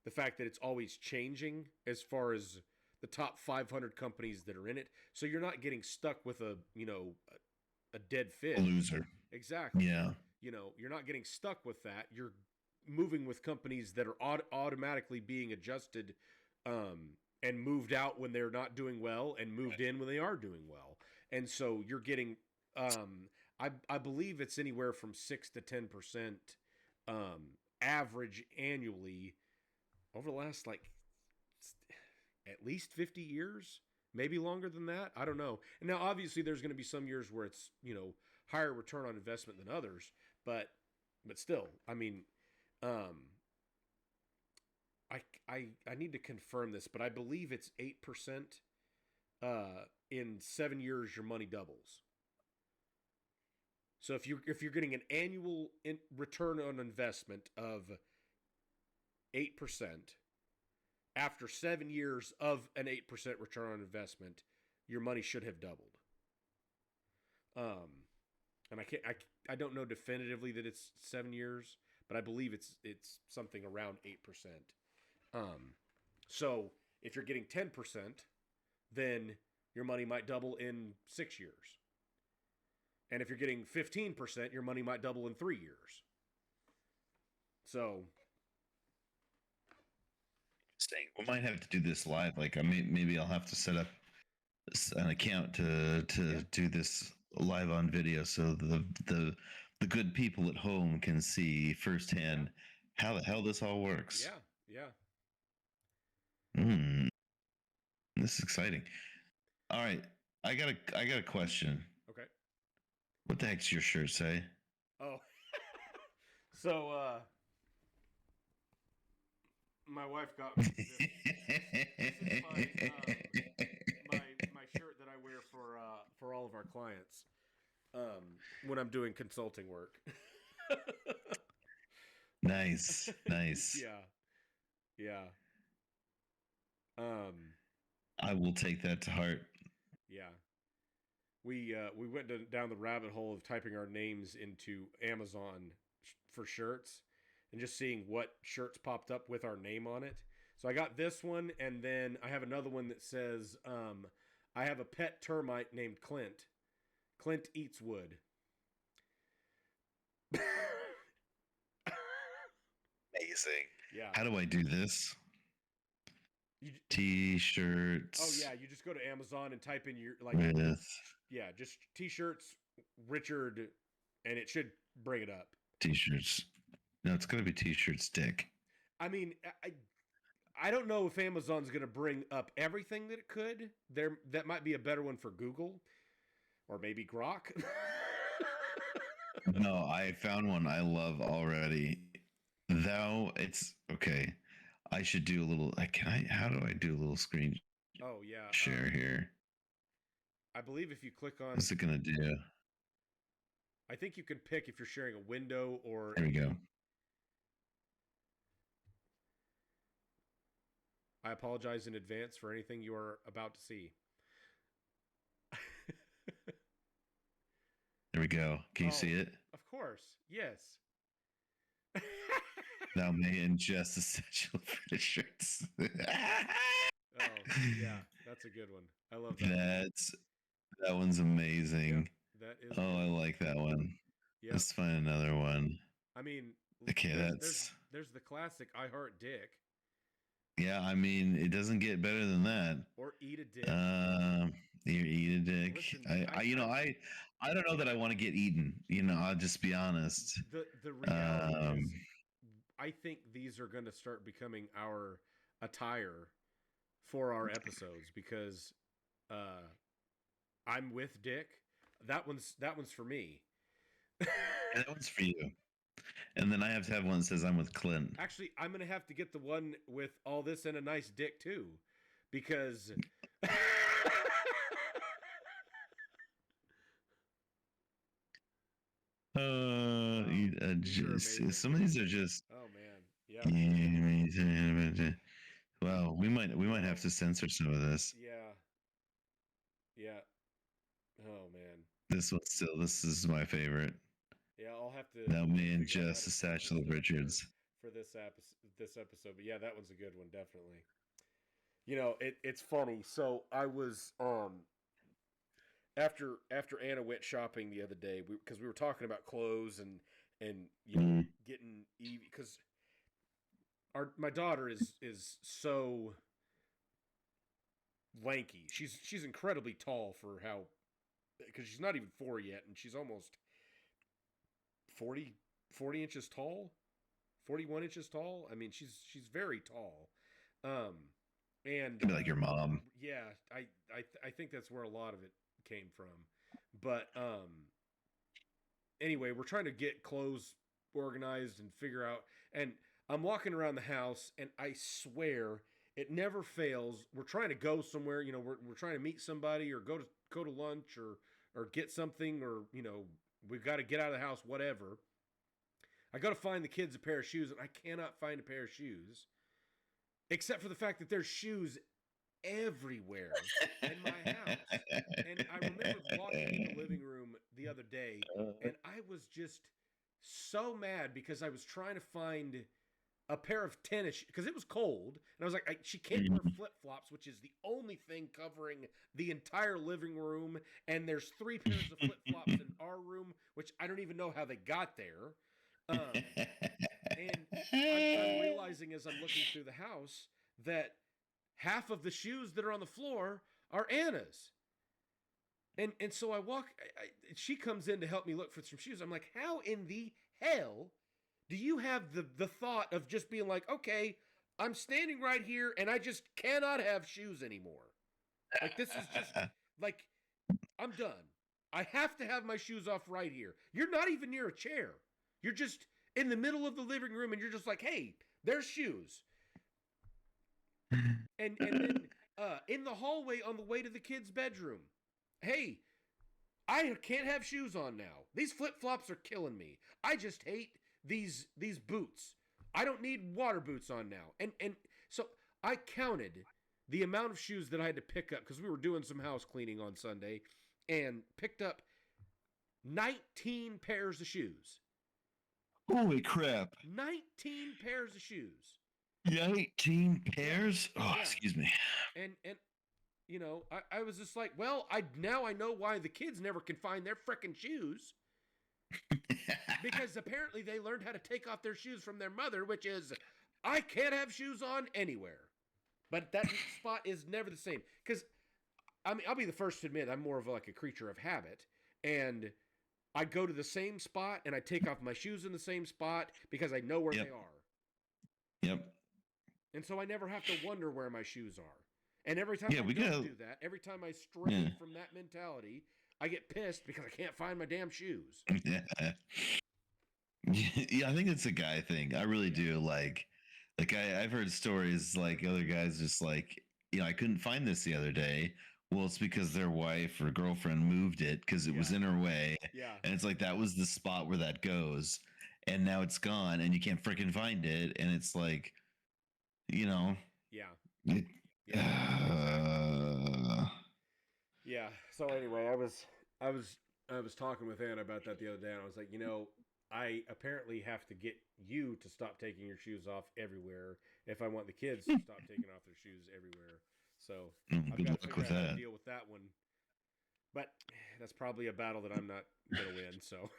the fact that it's always changing as far as the top 500 companies that are in it. So you're not getting stuck with a dead A fish. loser. Exactly. Yeah. You're not getting stuck with that. You're moving with companies that are automatically being adjusted and moved out when they're not doing well and moved in when they are doing well. And so you're getting I believe it's anywhere from 6 to 10% average annually over the last at least 50 years, maybe longer than that. I don't know. And now obviously there's going to be some years where it's, higher return on investment than others, but still, I mean, I need to confirm this, but I believe it's 8%. In 7 years, your money doubles. So if you're getting an annual return on investment of 8%, after 7 years of an 8% return on investment, your money should have doubled. And I don't know definitively that it's 7 years, but I believe it's something around 8%. So if you're getting 10%, then your money might double in 6 years. And if you're getting 15%, your money might double in 3 years. So We might have to do this live. Like, maybe I'll have to set up an account to do this live on video, so the good people at home can see firsthand how the hell this all works. yeah. This is exciting. All right, I got a question. Okay. What the heck's your shirt say? Oh. So my wife got me this. This is my shirt that I wear for all of our clients when I'm doing consulting work. Nice. Yeah. I will take that to heart. Yeah. we went down the rabbit hole of typing our names into Amazon for shirts and just seeing what shirts popped up with our name on it. So I got this one, and then I have another one that says, I have a pet termite named Clint. Clint eats wood. Amazing. Yeah. How do I do this? T-shirts. Oh yeah, you just go to Amazon and type in your like. With Yeah, just T-shirts, Richard, and it should bring it up. T-shirts. No, it's gonna be T-shirts, Dick. I mean, I don't know if Amazon's going to bring up everything that it could. That might be a better one for Google, or maybe Grok. No, I found one I love already. Though it's okay. I should do a little. How do I do a little screen Oh yeah, share here? I believe if you click on, What's it gonna do? I think you can pick if you're sharing a window or. There we go. I apologize in advance for anything you are about to see. There we go. Can you see it? Of course, yes. Thou may ingest essential British shirts. Oh yeah, that's a good one. I love that. That one's amazing. Yep, that is. Oh, I like that one. Yep. Let's find another one. I mean, Okay, there's the classic I Heart Dick. Yeah, I mean, it doesn't get better than that. Or Eat a Dick. You eat a dick. Listen, I don't know that I want to get eaten. I'll just be honest. The reality is, I think these are going to start becoming our attire for our episodes because I'm with Dick. That one's for me. That one's for you. And then I have to have one that says I'm with Clint. Actually, I'm going to have to get the one with all this and a nice dick too, because some of these are just. Oh man, yeah. Well, we might have to censor some of this. Yeah. Oh man. This is my favorite. Yeah, I'll have to. Thou may ingest a satchel of Richards for this episode, but yeah, that one's a good one, definitely. It's funny. So I was after Anna went shopping the other day, because we were talking about clothes and getting Evie, because my daughter is so lanky. She's incredibly tall for how, because she's not even 4 yet, and she's almost 40 inches tall, 41 inches tall. I mean, she's very tall. And be like your mom. Yeah, I think that's where a lot of it came from. But anyway, we're trying to get clothes organized and figure out. And I'm walking around the house, and I swear it never fails. We're trying to go somewhere. We're trying to meet somebody or go to lunch or get something, or we've got to get out of the house, whatever. I go to find the kids a pair of shoes, and I cannot find a pair of shoes. Except for the fact that there's shoes everywhere in my house. And I remember walking in the living room the other day, and I was just so mad because I was trying to find a pair of tennis, because it was cold, and I was like, she can't wear flip-flops, which is the only thing covering the entire living room, and there's 3 pairs of flip-flops in our room, which I don't even know how they got there. And I'm realizing as I'm looking through the house that half of the shoes that are on the floor are Anna's. And so I walk, she comes in to help me look for some shoes. I'm like, how in the hell do you have the thought of just being like, okay, I'm standing right here and I just cannot have shoes anymore. Like, this is just, like, I'm done. I have to have my shoes off right here. You're not even near a chair. You're just in the middle of the living room, and you're just like, hey, there's shoes. And then in the hallway on the way to the kids' bedroom, hey, I can't have shoes on now. These flip-flops are killing me. I just hate these boots. I don't need water boots on now. And so I counted the amount of shoes that I had to pick up, because we were doing some house cleaning on Sunday, and picked up 19 pairs of shoes. Holy crap. 19 pairs of shoes. 19 pairs? Oh, Yeah. excuse me. And you know, I was just like, well, now I know why the kids never can find their frickin' shoes. Because apparently they learned how to take off their shoes from their mother, which is, I can't have shoes on anywhere. But that spot is never the same. Because, I mean, I'll be the first to admit I'm more of like a creature of habit. And I go to the same spot and I take off my shoes in the same spot because I know where they are. Yep. And so I never have to wonder where my shoes are. And every time I don't do that, every time I stray from that mentality, I get pissed because I can't find my damn shoes. Yeah, I think it's a guy thing. I really do. Like I've heard stories like other guys just like, I couldn't find this the other day. Well, it's because their wife or girlfriend moved it because it was in her way. Yeah. And it's like that was the spot where that goes. And now it's gone and you can't freaking find it. And it's like, Yeah. Yeah. So anyway, I was talking with Anna about that the other day, and I was like, I apparently have to get you to stop taking your shoes off everywhere if I want the kids to stop taking off their shoes everywhere. So I've got to figure out how to deal with that one. But that's probably a battle that I'm not gonna win. So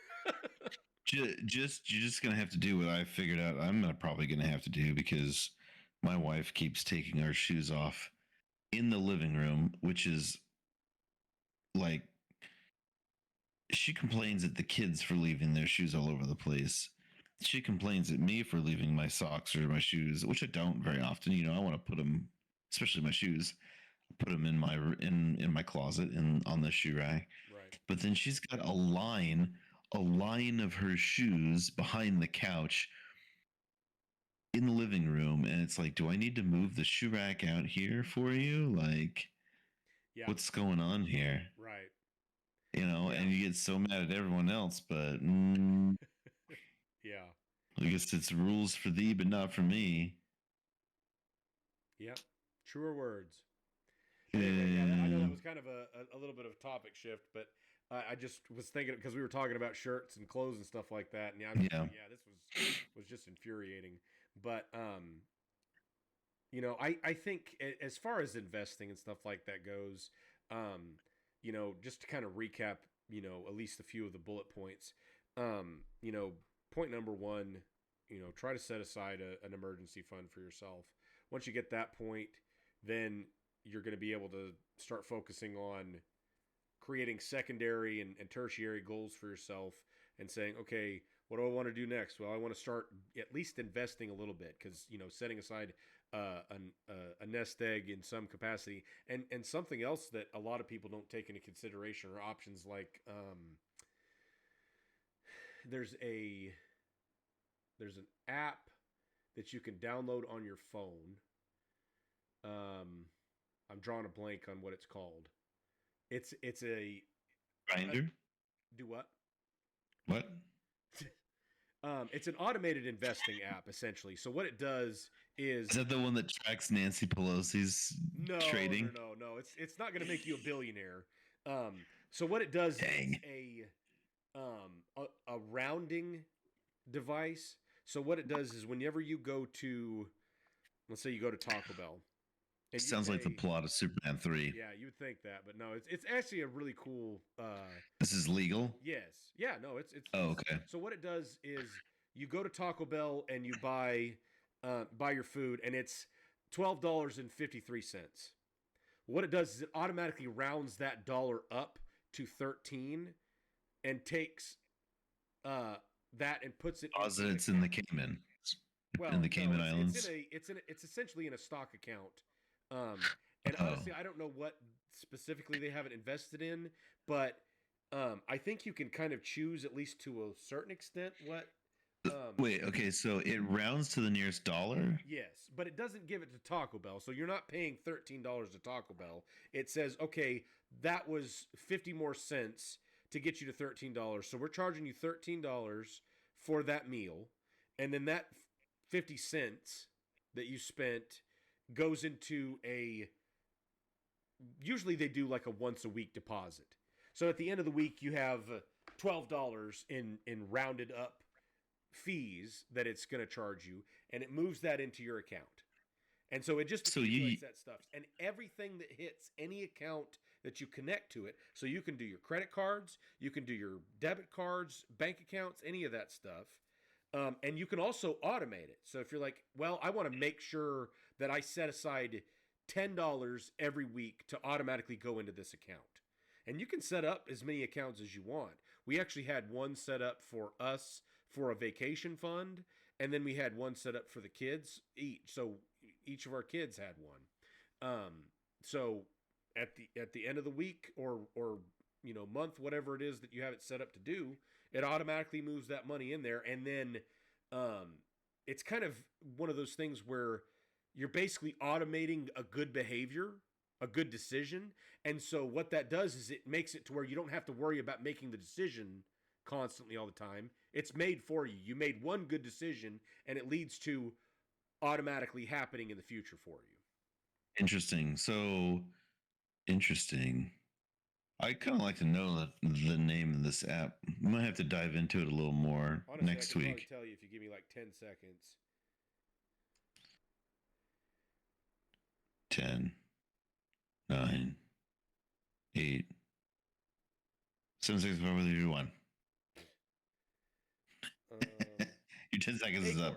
you're just gonna have to do what I figured out. Probably gonna have to do because my wife keeps taking our shoes off in the living room, which is like she complains at the kids for leaving their shoes all over the place. She complains at me for leaving my socks or my shoes, which I don't very often. I want to put them, especially my shoes, put them in my closet and on the shoe rack. Right. But then she's got a line of her shoes behind the couch in the living room, and it's like, do I need to move the shoe rack out here for you? Like, what's going on here? Right. And you get so mad at everyone else, but yeah, I guess it's rules for thee, but not for me. Yep. Truer words. Anyway, I know that was kind of a little bit of a topic shift, but I just was thinking because we were talking about shirts and clothes and stuff like that, and this was just infuriating. But I think as far as investing and stuff like that goes, just to kind of recap, at least a few of the bullet points. Point number one, try to set aside an emergency fund for yourself. Once you get that point, then you're going to be able to start focusing on creating secondary and tertiary goals for yourself and saying, okay, what do I want to do next? Well, I want to start at least investing a little bit because, setting aside a nest egg in some capacity. And something else that a lot of people don't take into consideration are options like there's an app that you can download on your phone. I'm drawing a blank on what it's called. It's a Grinder. Do what? What? It's an automated investing app, essentially. So what it does is that the one that tracks Nancy Pelosi's trading? No. It's not going to make you a billionaire. So what it does is a rounding device. So what it does is whenever you go to, let's say you go to Taco Bell. It sounds like the plot of Superman 3. Yeah, you would think that, but no, it's actually a really cool. This is legal? Yes. Yeah. No. It's. Oh, okay. So what it does is you go to Taco Bell and you buy your food, and it's $12.53. What it does is it automatically rounds that dollar up to 13, and takes that and puts it. It's in the Cayman. In the Cayman Islands. It's essentially in a stock account. And honestly, I don't know what specifically they have it invested in, but I think you can kind of choose, at least to a certain extent, what. Wait, okay, so it rounds to the nearest dollar? Yes, but it doesn't give it to Taco Bell, so you're not paying $13 to Taco Bell. It says, okay, that was 50 more cents to get you to $13, so we're charging you $13 for that meal, and then that 50 cents that you spent goes into usually they do like a once a week deposit. So at the end of the week, you have $12 in rounded up fees that it's going to charge you, and it moves that into your account. And so it just accumulates that stuff. And everything that hits any account that you connect to it, so you can do your credit cards, you can do your debit cards, bank accounts, any of that stuff. And you can also automate it. So if you're like, well, I want to make sure that I set aside $10 every week to automatically go into this account. And you can set up as many accounts as you want. We actually had one set up for us for a vacation fund, and then we had one set up for the kids each. So each of our kids had one. So at the end of the week or month, whatever it is that you have it set up to do, it automatically moves that money in there. And then it's kind of one of those things where you're basically automating a good behavior, a good decision. And so what that does is it makes it to where you don't have to worry about making the decision constantly all the time. It's made for you. You made one good decision, and it leads to automatically happening in the future for you. Interesting. So interesting. I kind of like to know the name of this app. I might have to dive into it a little more Honestly, next I can week. probably tell you if you give me like 10 seconds. 10, 9, 8, 7, 6, 5, 4, 3, 2, 1. Your 10 seconds is up.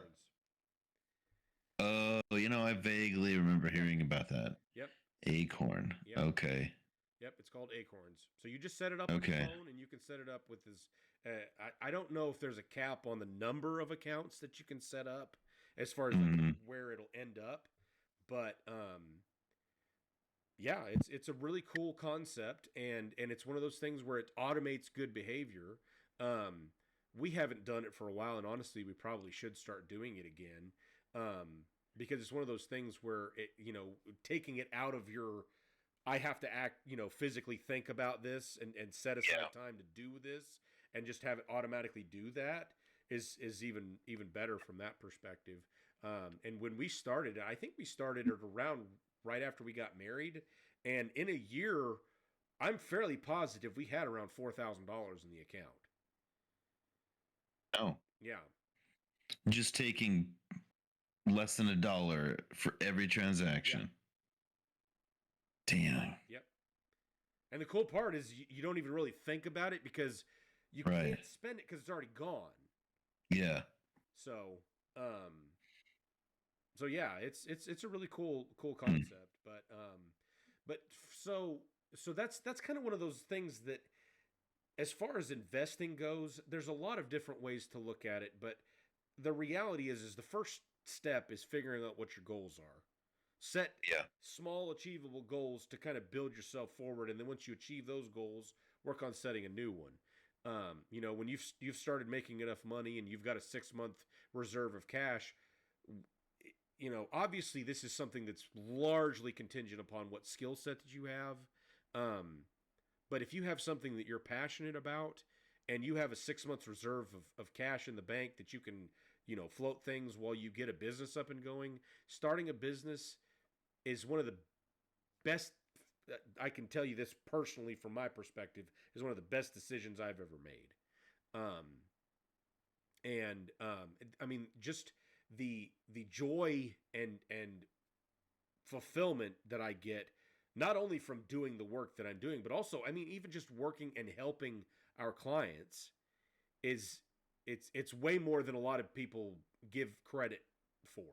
Oh, I vaguely remember hearing about that. Yep. Acorn. Yep. Okay. Yep, it's called Acorns. So you just set it up on your phone, and you can set it up with this. I don't know if there's a cap on the number of accounts that you can set up as far as like where it'll end up, but yeah, it's a really cool concept, and it's one of those things where it automates good behavior. We haven't done it for a while, and honestly, we probably should start doing it again, because it's one of those things where it, taking it out of your, I have to act, physically think about this and set aside time to do this, and just have it automatically do that is even better from that perspective. And when we started, I think we started at around right after we got married, and in a year, I'm fairly positive we had around $4,000 in the account. Oh. Yeah. Just taking less than $1 for every transaction. Damn. Yep. And the cool part is you don't even really think about it because you can't spend it because it's already gone. Yeah. So yeah, it's a really cool concept. But so that's kind of one of those things that, as far as investing goes, there's a lot of different ways to look at it. But the reality is the first step is figuring out what your goals are. Set small, achievable goals to kind of build yourself forward, and then once you achieve those goals, work on setting a new one. When you've started making enough money and you've got a 6-month reserve of cash, obviously this is something that's largely contingent upon what skill set that you have. But if you have something that you're passionate about and you have a 6-month reserve of cash in the bank that you can, float things while you get a business up and going, starting a business is one of the best, I can tell you this personally from my perspective, is one of the best decisions I've ever made. I mean, just the joy and fulfillment that I get, not only from doing the work that I'm doing, but also, I mean, even just working and helping our clients it's way more than a lot of people give credit for.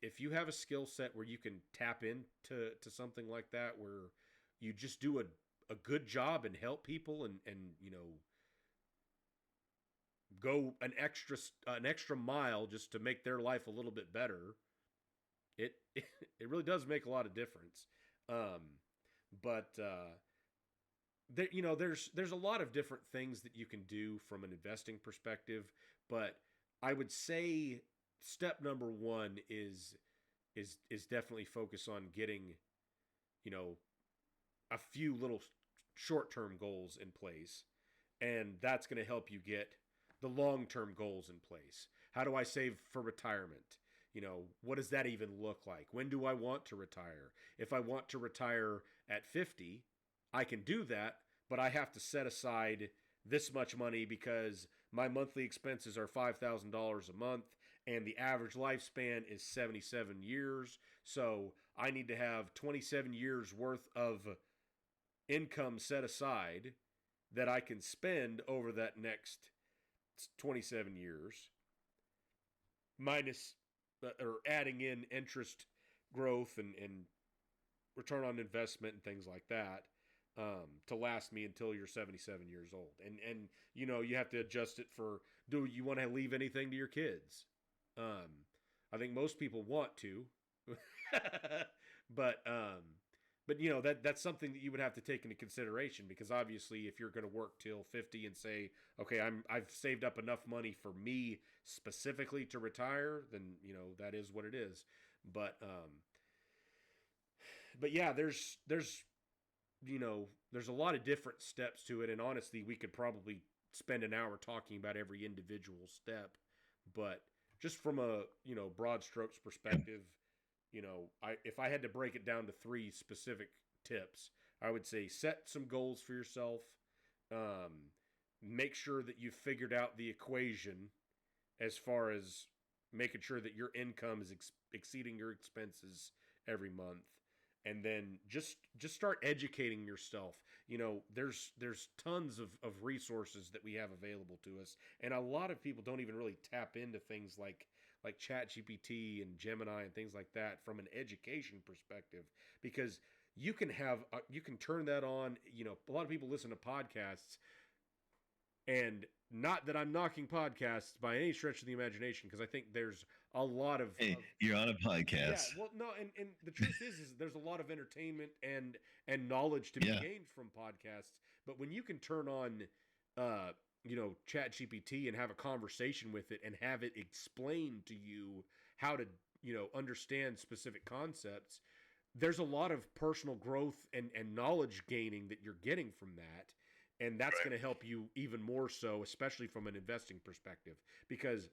If you have a skill set where you can tap into something like that, where you just do a good job and help people and go an extra mile just to make their life a little bit better, it really does make a lot of difference. There's a lot of different things that you can do from an investing perspective, but I would say step number one is definitely focus on getting, a few little short-term goals in place, and that's going to help you get the long-term goals in place. How do I save for retirement? What does that even look like? When do I want to retire? If I want to retire at 50, I can do that, but I have to set aside this much money because my monthly expenses are $5,000 a month and the average lifespan is 77 years. So I need to have 27 years worth of income set aside that I can spend over that next 27 years, minus or adding in interest growth and return on investment and things like that, to last me until you're 77 years old. And you know, you have to adjust it for, do you want to leave anything to your kids? I think most people want to, but you know, that's something that you would have to take into consideration, because obviously if you're going to work till 50 and say, okay, I've saved up enough money for me specifically to retire, then, you know, that is what it is. But yeah, there's you know, there's a lot of different steps to it, and honestly, we could probably spend an hour talking about every individual step. But just from a, you know, broad strokes perspective, you know, if I had to break it down to 3 specific tips, I would say set some goals for yourself. Make sure that you've figured out the equation as far as making sure that your income is exceeding your expenses every month. And then just start educating yourself. You know, there's tons of resources that we have available to us. And a lot of people don't even really tap into things like ChatGPT and Gemini and things like that from an education perspective, because you can turn that on. You know, a lot of people listen to podcasts, and not that I'm knocking podcasts by any stretch of the imagination, because I think there's a lot of... Hey, you're on a podcast. Yeah, well, no, and the truth is there's a lot of entertainment and knowledge to be gained from podcasts. But when you can turn on, you know, ChatGPT and have a conversation with it and have it explain to you how to, you know, understand specific concepts, there's a lot of personal growth and knowledge gaining that you're getting from that. And that's going to help you even more so, especially from an investing perspective, because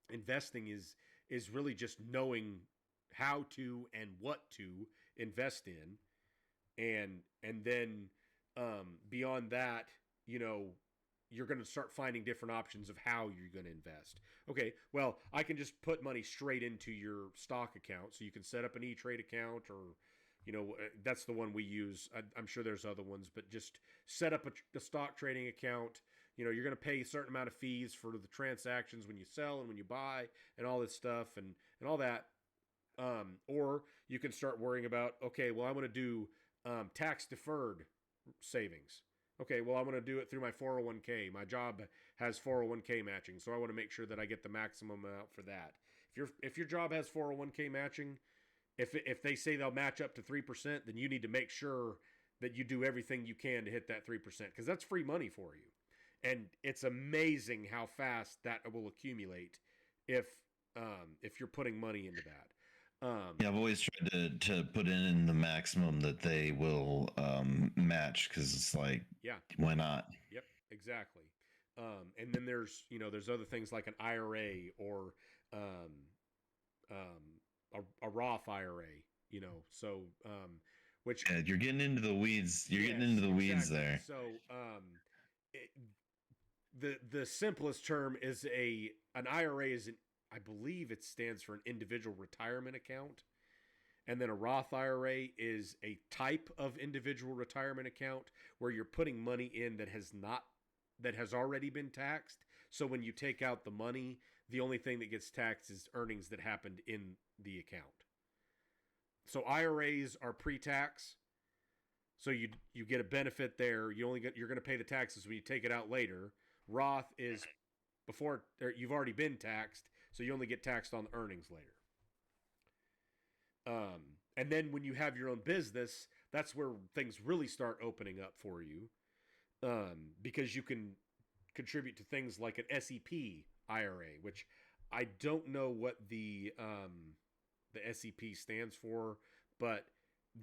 investing is really just knowing how to and what to invest in. And then beyond that, you know, you're going to start finding different options of how you're going to invest. Okay, well, I can just put money straight into your stock account. So you can set up an E-Trade account, or, you know, that's the one we use. I'm sure there's other ones, but just set up a stock trading account. You know, you're going to pay a certain amount of fees for the transactions when you sell and when you buy and all this stuff and all that. Or you can start worrying about, okay, well, I want to do tax deferred savings. Okay, well, I want to do it through my 401k. My job has 401k matching, so I want to make sure that I get the maximum amount for that. If your job has 401k matching, if they say they'll match up to 3%, then you need to make sure that you do everything you can to hit that 3%, because that's free money for you. And it's amazing how fast that will accumulate if you're putting money into that. Yeah, I've always tried to put in the maximum that they will match, because it's like, yeah, why not? Yep, exactly. And then there's other things like an IRA or a Roth IRA, you know. So which, yeah, you're getting into the weeds. You're getting into the weeds there. So the simplest term is an IRA is I believe it stands for an individual retirement account. And then a Roth IRA is a type of individual retirement account where you're putting money in that has already been taxed. So when you take out the money, the only thing that gets taxed is earnings that happened in the account. So IRAs are pre-tax. So you get a benefit there. You're going to pay the taxes when you take it out later. Roth is before, or you've already been taxed, so you only get taxed on the earnings later. And then when you have your own business, that's where things really start opening up for you, because you can contribute to things like an SEP IRA, which I don't know what the SEP stands for, but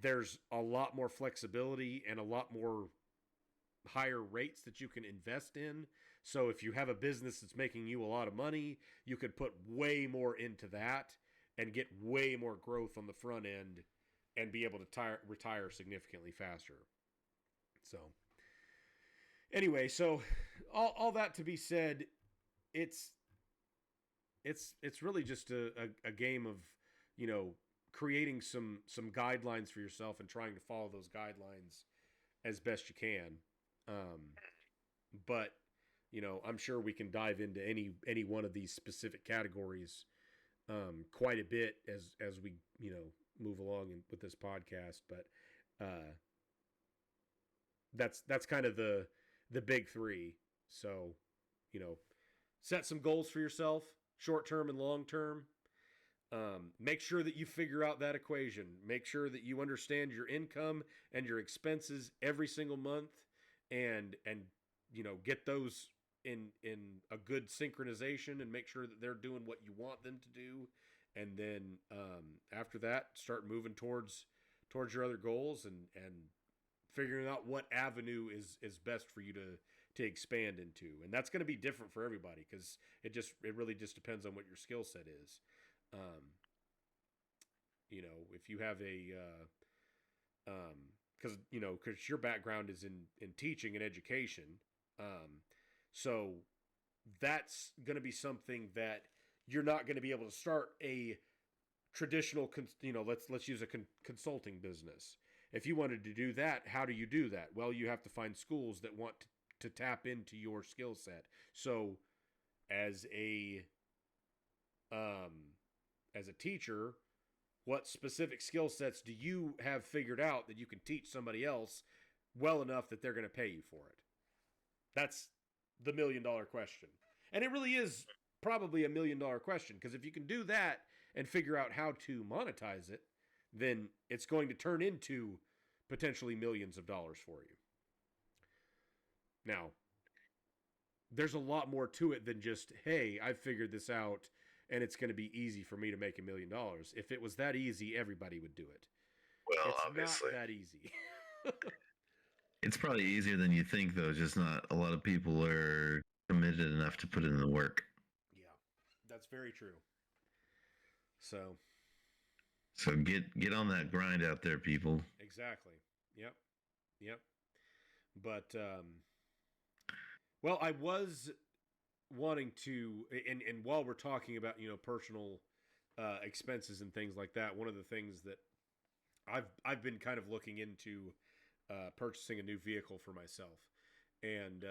there's a lot more flexibility and a lot more higher rates that you can invest in. So if you have a business that's making you a lot of money, you could put way more into that and get way more growth on the front end and be able to retire significantly faster. So anyway, so all that to be said, it's really just a game of, you know, creating some guidelines for yourself and trying to follow those guidelines as best you can. But you know, I'm sure we can dive into any one of these specific categories quite a bit as we, you know, move along with this podcast. But that's kind of the big three. So, you know, set some goals for yourself, short term and long term. Make sure that you figure out that equation. Make sure that you understand your income and your expenses every single month, and you know, get those in a good synchronization, and make sure that they're doing what you want them to do. And then after that, start moving towards your other goals, and figuring out what avenue is best for you to expand into. And that's going to be different for everybody, because it really just depends on what your skill set is. You know, if you have because your background is in teaching and education, so that's going to be something that you're not going to be able to start a traditional, let's use a consulting business. If you wanted to do that, how do you do that? Well, you have to find schools that want to tap into your skill set. So as a teacher, what specific skill sets do you have figured out that you can teach somebody else well enough that they're going to pay you for it? That's the $1 million question. And it really is probably a $1 million question, because if you can do that and figure out how to monetize it, then it's going to turn into potentially millions of dollars for you. Now, there's a lot more to it than just, hey, I figured this out and it's going to be easy for me to make $1 million. If it was that easy, everybody would do it. Well, it's obviously not that easy. It's probably easier than you think, though. Just not a lot of people are committed enough to put in the work. Yeah, that's very true. So get on that grind out there, people. Exactly. Yep. But well, I was wanting to, and while we're talking about, you know, personal expenses and things like that, one of the things that I've been kind of looking into purchasing a new vehicle for myself, and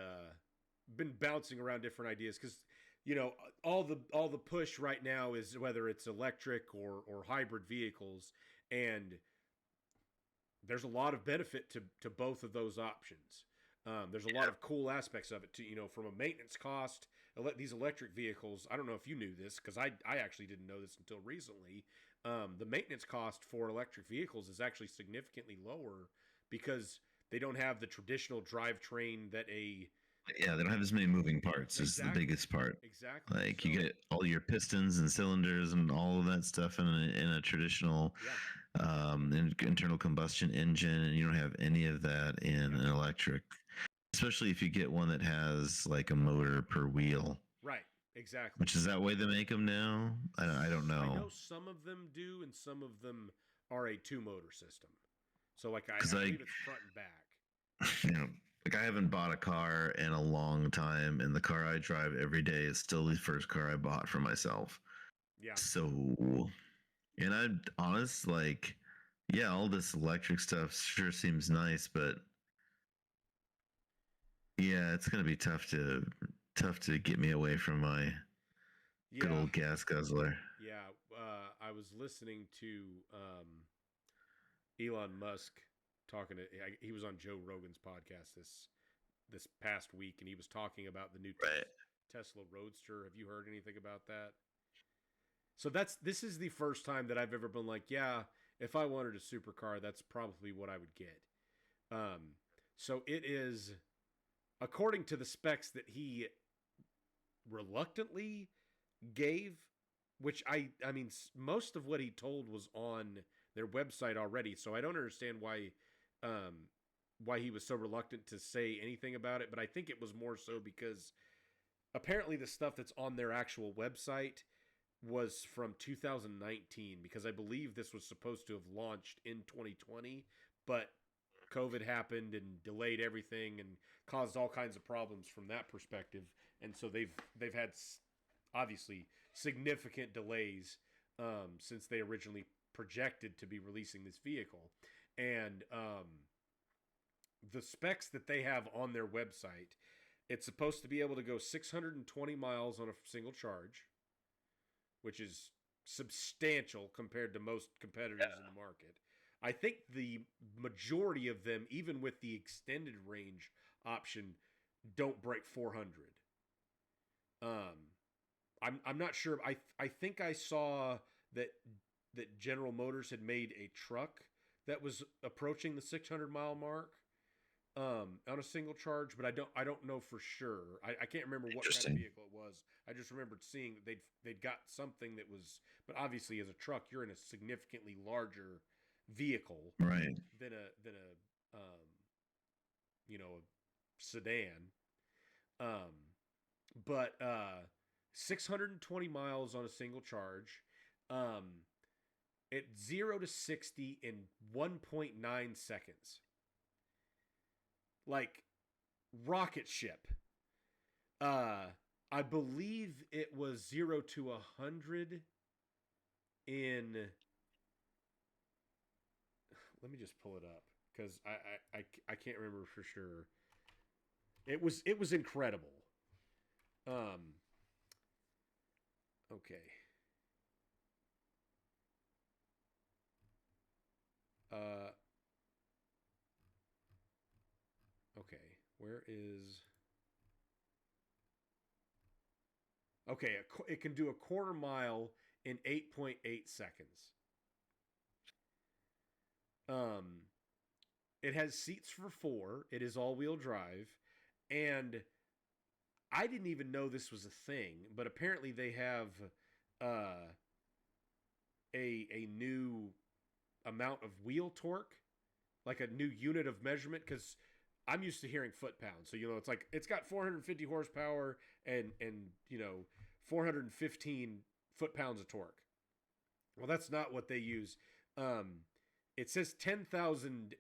been bouncing around different ideas, because, you know, all the push right now is whether it's electric or hybrid vehicles, and there's a lot of benefit to both of those options. There's a lot of cool aspects of it too, you know, from a maintenance cost. These electric vehicles, I don't know if you knew this, because I actually didn't know this until recently. The maintenance cost for electric vehicles is actually significantly lower, because they don't have the traditional drivetrain that they don't have as many moving parts. Is the biggest part. Exactly. Like, so you get all your pistons and cylinders and all of that stuff in a traditional internal combustion engine, and you don't have any of that in an electric. Especially if you get one that has like a motor per wheel. Right. Exactly. Which is that way they make them now? I don't know. I know some of them do, and some of them are a 2-motor system. So like I believe it's front and back. You know, like, I haven't bought a car in a long time, and the car I drive every day is still the first car I bought for myself. Yeah. So, and I'm honest, like, yeah, all this electric stuff sure seems nice, but yeah, it's gonna be tough to get me away from my good old gas guzzler. Yeah, I was listening to Elon Musk talking he was on Joe Rogan's podcast this past week, and he was talking about the new Tesla Roadster. Have you heard anything about that? So this is the first time that I've ever been like, yeah, if I wanted a supercar, that's probably what I would get. So it is, according to the specs that he reluctantly gave, which I mean, most of what he told was on their website already, so I don't understand why he was so reluctant to say anything about it. But I think it was more so because apparently the stuff that's on their actual website was from 2019, because I believe this was supposed to have launched in 2020, but COVID happened and delayed everything and caused all kinds of problems from that perspective. And so they've had obviously significant delays since they originally projected to be releasing this vehicle. And the specs that they have on their website, it's supposed to be able to go 620 miles on a single charge, which is substantial compared to most competitors in the market. I think the majority of them, even with the extended range option, don't break 400. I'm not sure. I think I saw that General Motors had made a truck that was approaching the 600 mile mark on a single charge, but I don't know for sure. I can't remember what kind of vehicle it was. I just remembered seeing that they'd got something that was, but obviously as a truck, you're in a significantly larger vehicle, right, than a you know, a sedan. But 620 miles on a single charge. At 0 to 60 in 1.9 seconds. Like rocket ship. I believe it was 0 to 100 in... Let me just pull it up because I can't remember for sure. It was incredible. Okay. Okay. Where is? Okay, it can do a quarter mile in 8.8 seconds. It has seats for 4. It is all-wheel drive, and I didn't even know this was a thing, but apparently they have a new amount of wheel torque, like a new unit of measurement, because I'm used to hearing foot-pounds. So, it's like it's got 450 horsepower and 415 foot-pounds of torque. Well, that's not what they use. It says 10,000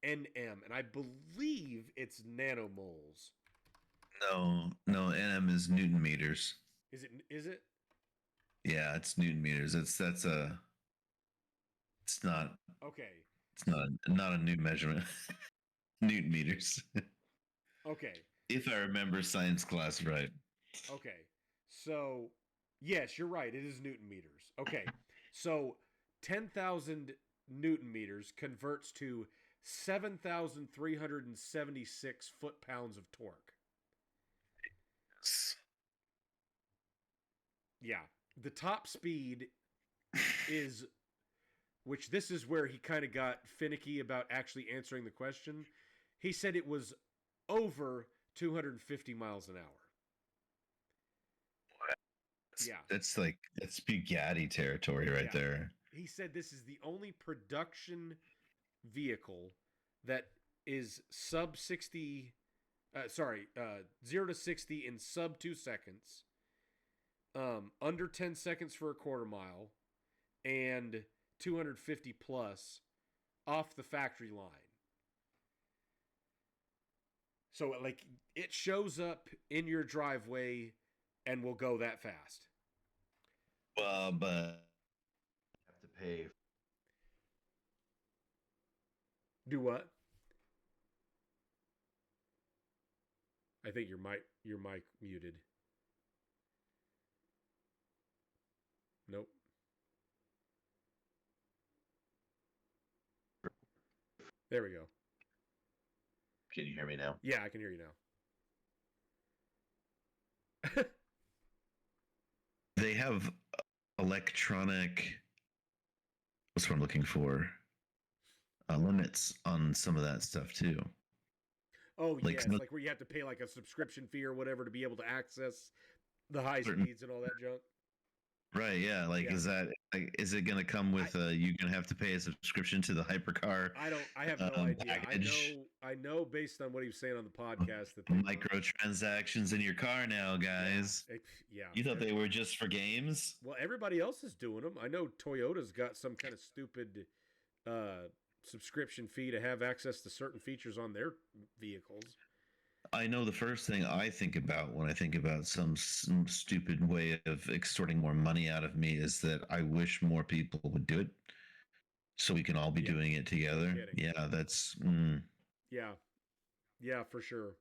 Nm, and I believe it's nanomoles. No, Nm is Newton meters. Is it? Yeah, it's Newton meters. It's not. Okay. It's not a new measurement. Newton meters. Okay. If I remember science class right. Okay. So, yes, you're right. It is Newton meters. Okay. So, 10,000 Newton meters converts to 7,376 foot-pounds of torque. Yes. Yeah. The top speed is, which this is where he kind of got finicky about actually answering the question. He said it was over 250 miles an hour. That's Bugatti territory right there. He said this is the only production vehicle that is sub 60, 0 to 60 in sub 2 seconds, under 10 seconds for a quarter mile, and 250 plus off the factory line. So, it shows up in your driveway and will go that fast. Well, but you have to pay. Do what? I think your mic muted. Nope. There we go. Can you hear me now? Yeah, I can hear you now. They have electronic, what's what I'm looking for, limits on some of that stuff too. Oh, yes, like where you have to pay like a subscription fee or whatever to be able to access the high speeds and all that junk. Right, yeah. Is it going to come with you're going to have to pay a subscription to the hypercar? I have no idea. I know based on what he was saying on the podcast that microtransactions in your car now, guys. Yeah. You thought they were just for games? Well, everybody else is doing them. I know Toyota's got some kind of stupid subscription fee to have access to certain features on their vehicles. I know the first thing I think about when I think about some stupid way of extorting more money out of me is that I wish more people would do it, so we can all be doing it together. Yeah, that's. Yeah, for sure.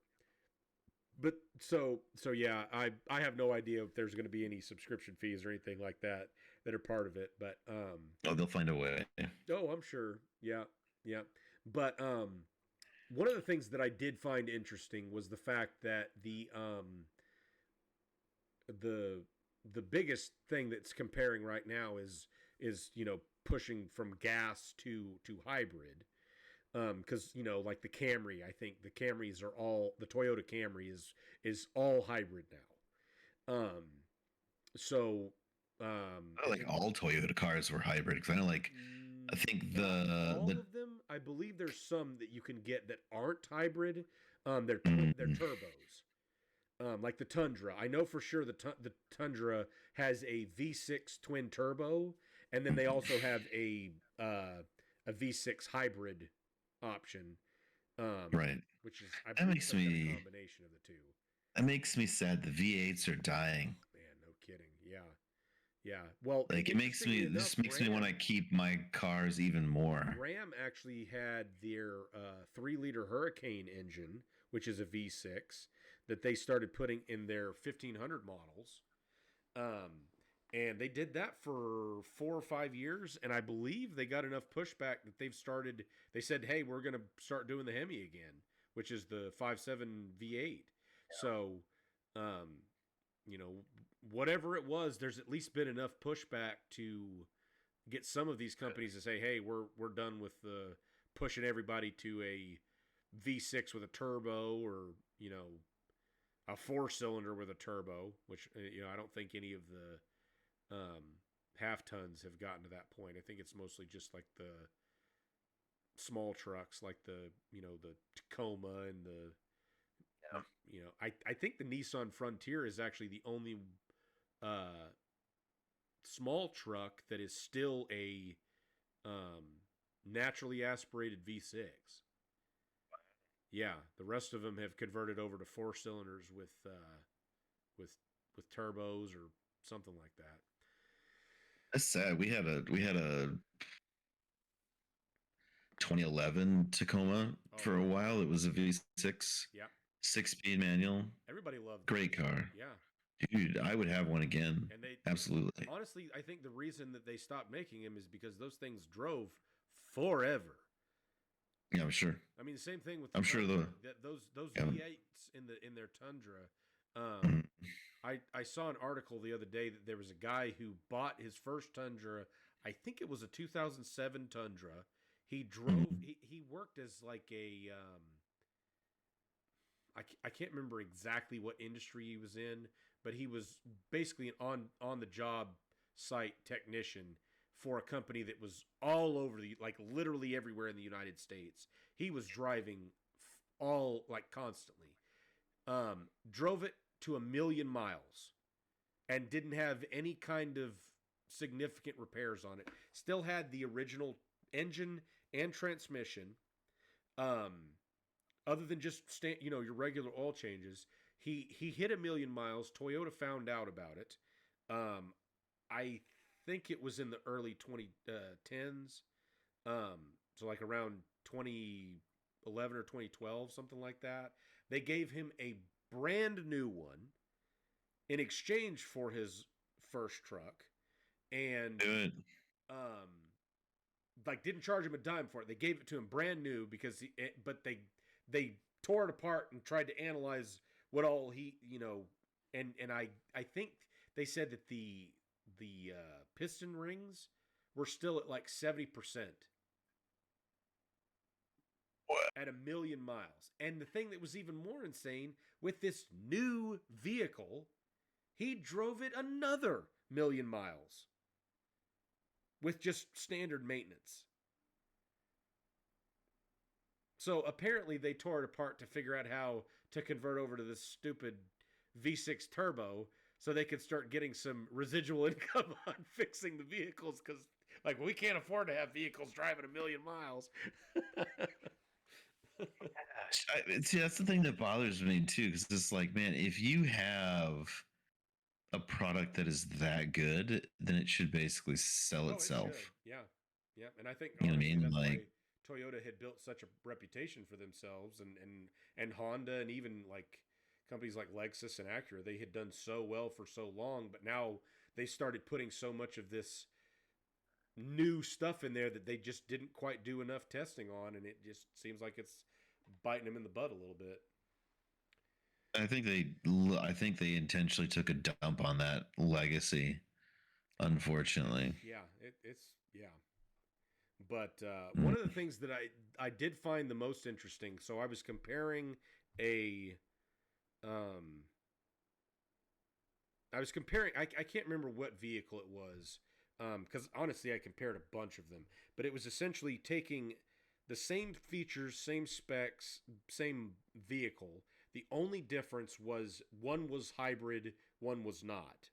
But so yeah, I have no idea if there's going to be any subscription fees or anything like that are part of it. But oh, they'll find a way. oh, I'm sure. Yeah, yeah. But one of the things that I did find interesting was the fact that the biggest thing that's comparing right now is pushing from gas to hybrid. Because like the Camry, I think the Camrys are all the Toyota Camry is all hybrid now. So I like all Toyota cars were hybrid because I think all of them. I believe there's some that you can get that aren't hybrid. They're turbos. Like the Tundra. I know for sure the Tundra has a V6 twin turbo, and then they also have a V6 hybrid option. Right. Which is that makes me a combination of the two. That makes me sad. The V8s are dying. Man, no kidding. Yeah. Yeah. Well, like it makes me. This makes me want to keep my cars even more. Ram actually had their 3-liter Hurricane engine, which is a V6, that they started putting in their 1500 models. And they did that for 4 or 5 years, and I believe they got enough pushback that they said, hey, we're going to start doing the Hemi again, which is the 5.7 V8. Yeah. So, whatever it was, there's at least been enough pushback to get some of these companies to say, hey, we're done with pushing everybody to a V6 with a turbo or, a 4-cylinder with a turbo, which, I don't think any of the half tons have gotten to that point. I think it's mostly just like the small trucks, like the Tacoma and I think the Nissan Frontier is actually the only small truck that is still a naturally aspirated V6. Yeah, the rest of them have converted over to 4 cylinders with turbos or something like that. That's sad. We had a 2011 Tacoma for a while. It was a V6. Yeah. 6-speed manual. Everybody loved Great car. Yeah. Dude, I would have one again. And absolutely. Honestly, I think the reason that they stopped making them is because those things drove forever. Yeah, I'm sure. I mean, the same thing with those V8s in their Tundra. I saw an article the other day that there was a guy who bought his first Tundra. I think it was a 2007 Tundra. He drove. He worked as like a. I can't remember exactly what industry he was in, but he was basically an on the job site technician for a company that was all over literally everywhere in the United States. He was driving constantly. Drove it to 1 million miles and didn't have any kind of significant repairs on it. Still had the original engine and transmission. Other than just your regular oil changes, he hit 1 million miles. Toyota found out about it. I think it was in the early 2010s. So like around 2011 or 2012, something like that. They gave him a brand new one in exchange for his first truck, and didn't charge him a dime for it. They gave it to him brand new because they tore it apart and tried to analyze what all and I think they said that the piston rings were still at like 70% at 1 million miles. And the thing that was even more insane, with this new vehicle, he drove it another 1 million miles with just standard maintenance. So apparently they tore it apart to figure out how to convert over to this stupid V6 turbo so they could start getting some residual income on fixing the vehicles, Like, we can't afford to have vehicles driving 1,000,000 miles. See, that's the thing that bothers me too, because it's like, man, if you have a product that is that good, then it should basically sell Oh, it should. itself. Yeah. Yeah. And I think You know what I honestly mean? that's why Like, Toyota had built such a reputation for themselves, and Honda, and even like companies like Lexus and Acura, they had done so well for so long, but now they started putting so much of this new stuff in there that they just didn't quite do enough testing on, and it just seems like it's biting them in the butt a little bit. I think they intentionally took a dump on that legacy. Unfortunately. Yeah, it's yeah. But one Mm. of the things that I did find the most interesting, so I was comparing a um I can't remember what vehicle it was, because honestly I compared a bunch of them, but it was essentially taking the same features, same specs, same vehicle. The only difference was one was hybrid, one was not.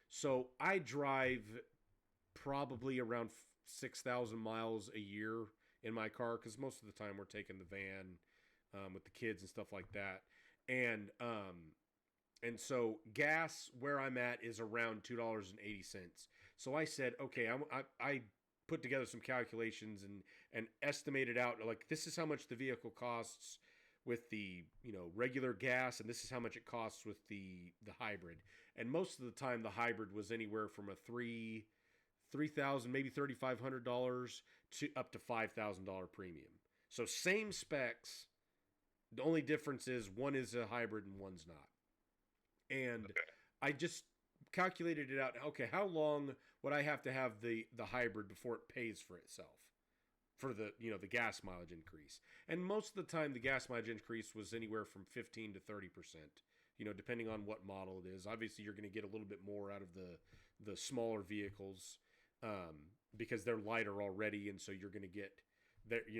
So I drive probably around 6,000 miles a year in my car, because most of the time we're taking the van with the kids and stuff like that. And so gas where I'm at is around $2.80. So I said, okay, I put together some calculations and estimated out, like, this is how much the vehicle costs with the regular gas, and this is how much it costs with the hybrid. And most of the time the hybrid was anywhere from a $3,000, maybe $3,500 to up to $5,000 premium. So same specs. The only difference is one is a hybrid and one's not. And I just calculated it out. Okay, how long would I have to have the hybrid before it pays for itself, for the gas mileage increase? And most of the time the gas mileage increase was anywhere from 15 to 30%. Depending on what model it is. Obviously, you're going to get a little bit more out of the smaller vehicles, because they're lighter already, and so you're going to get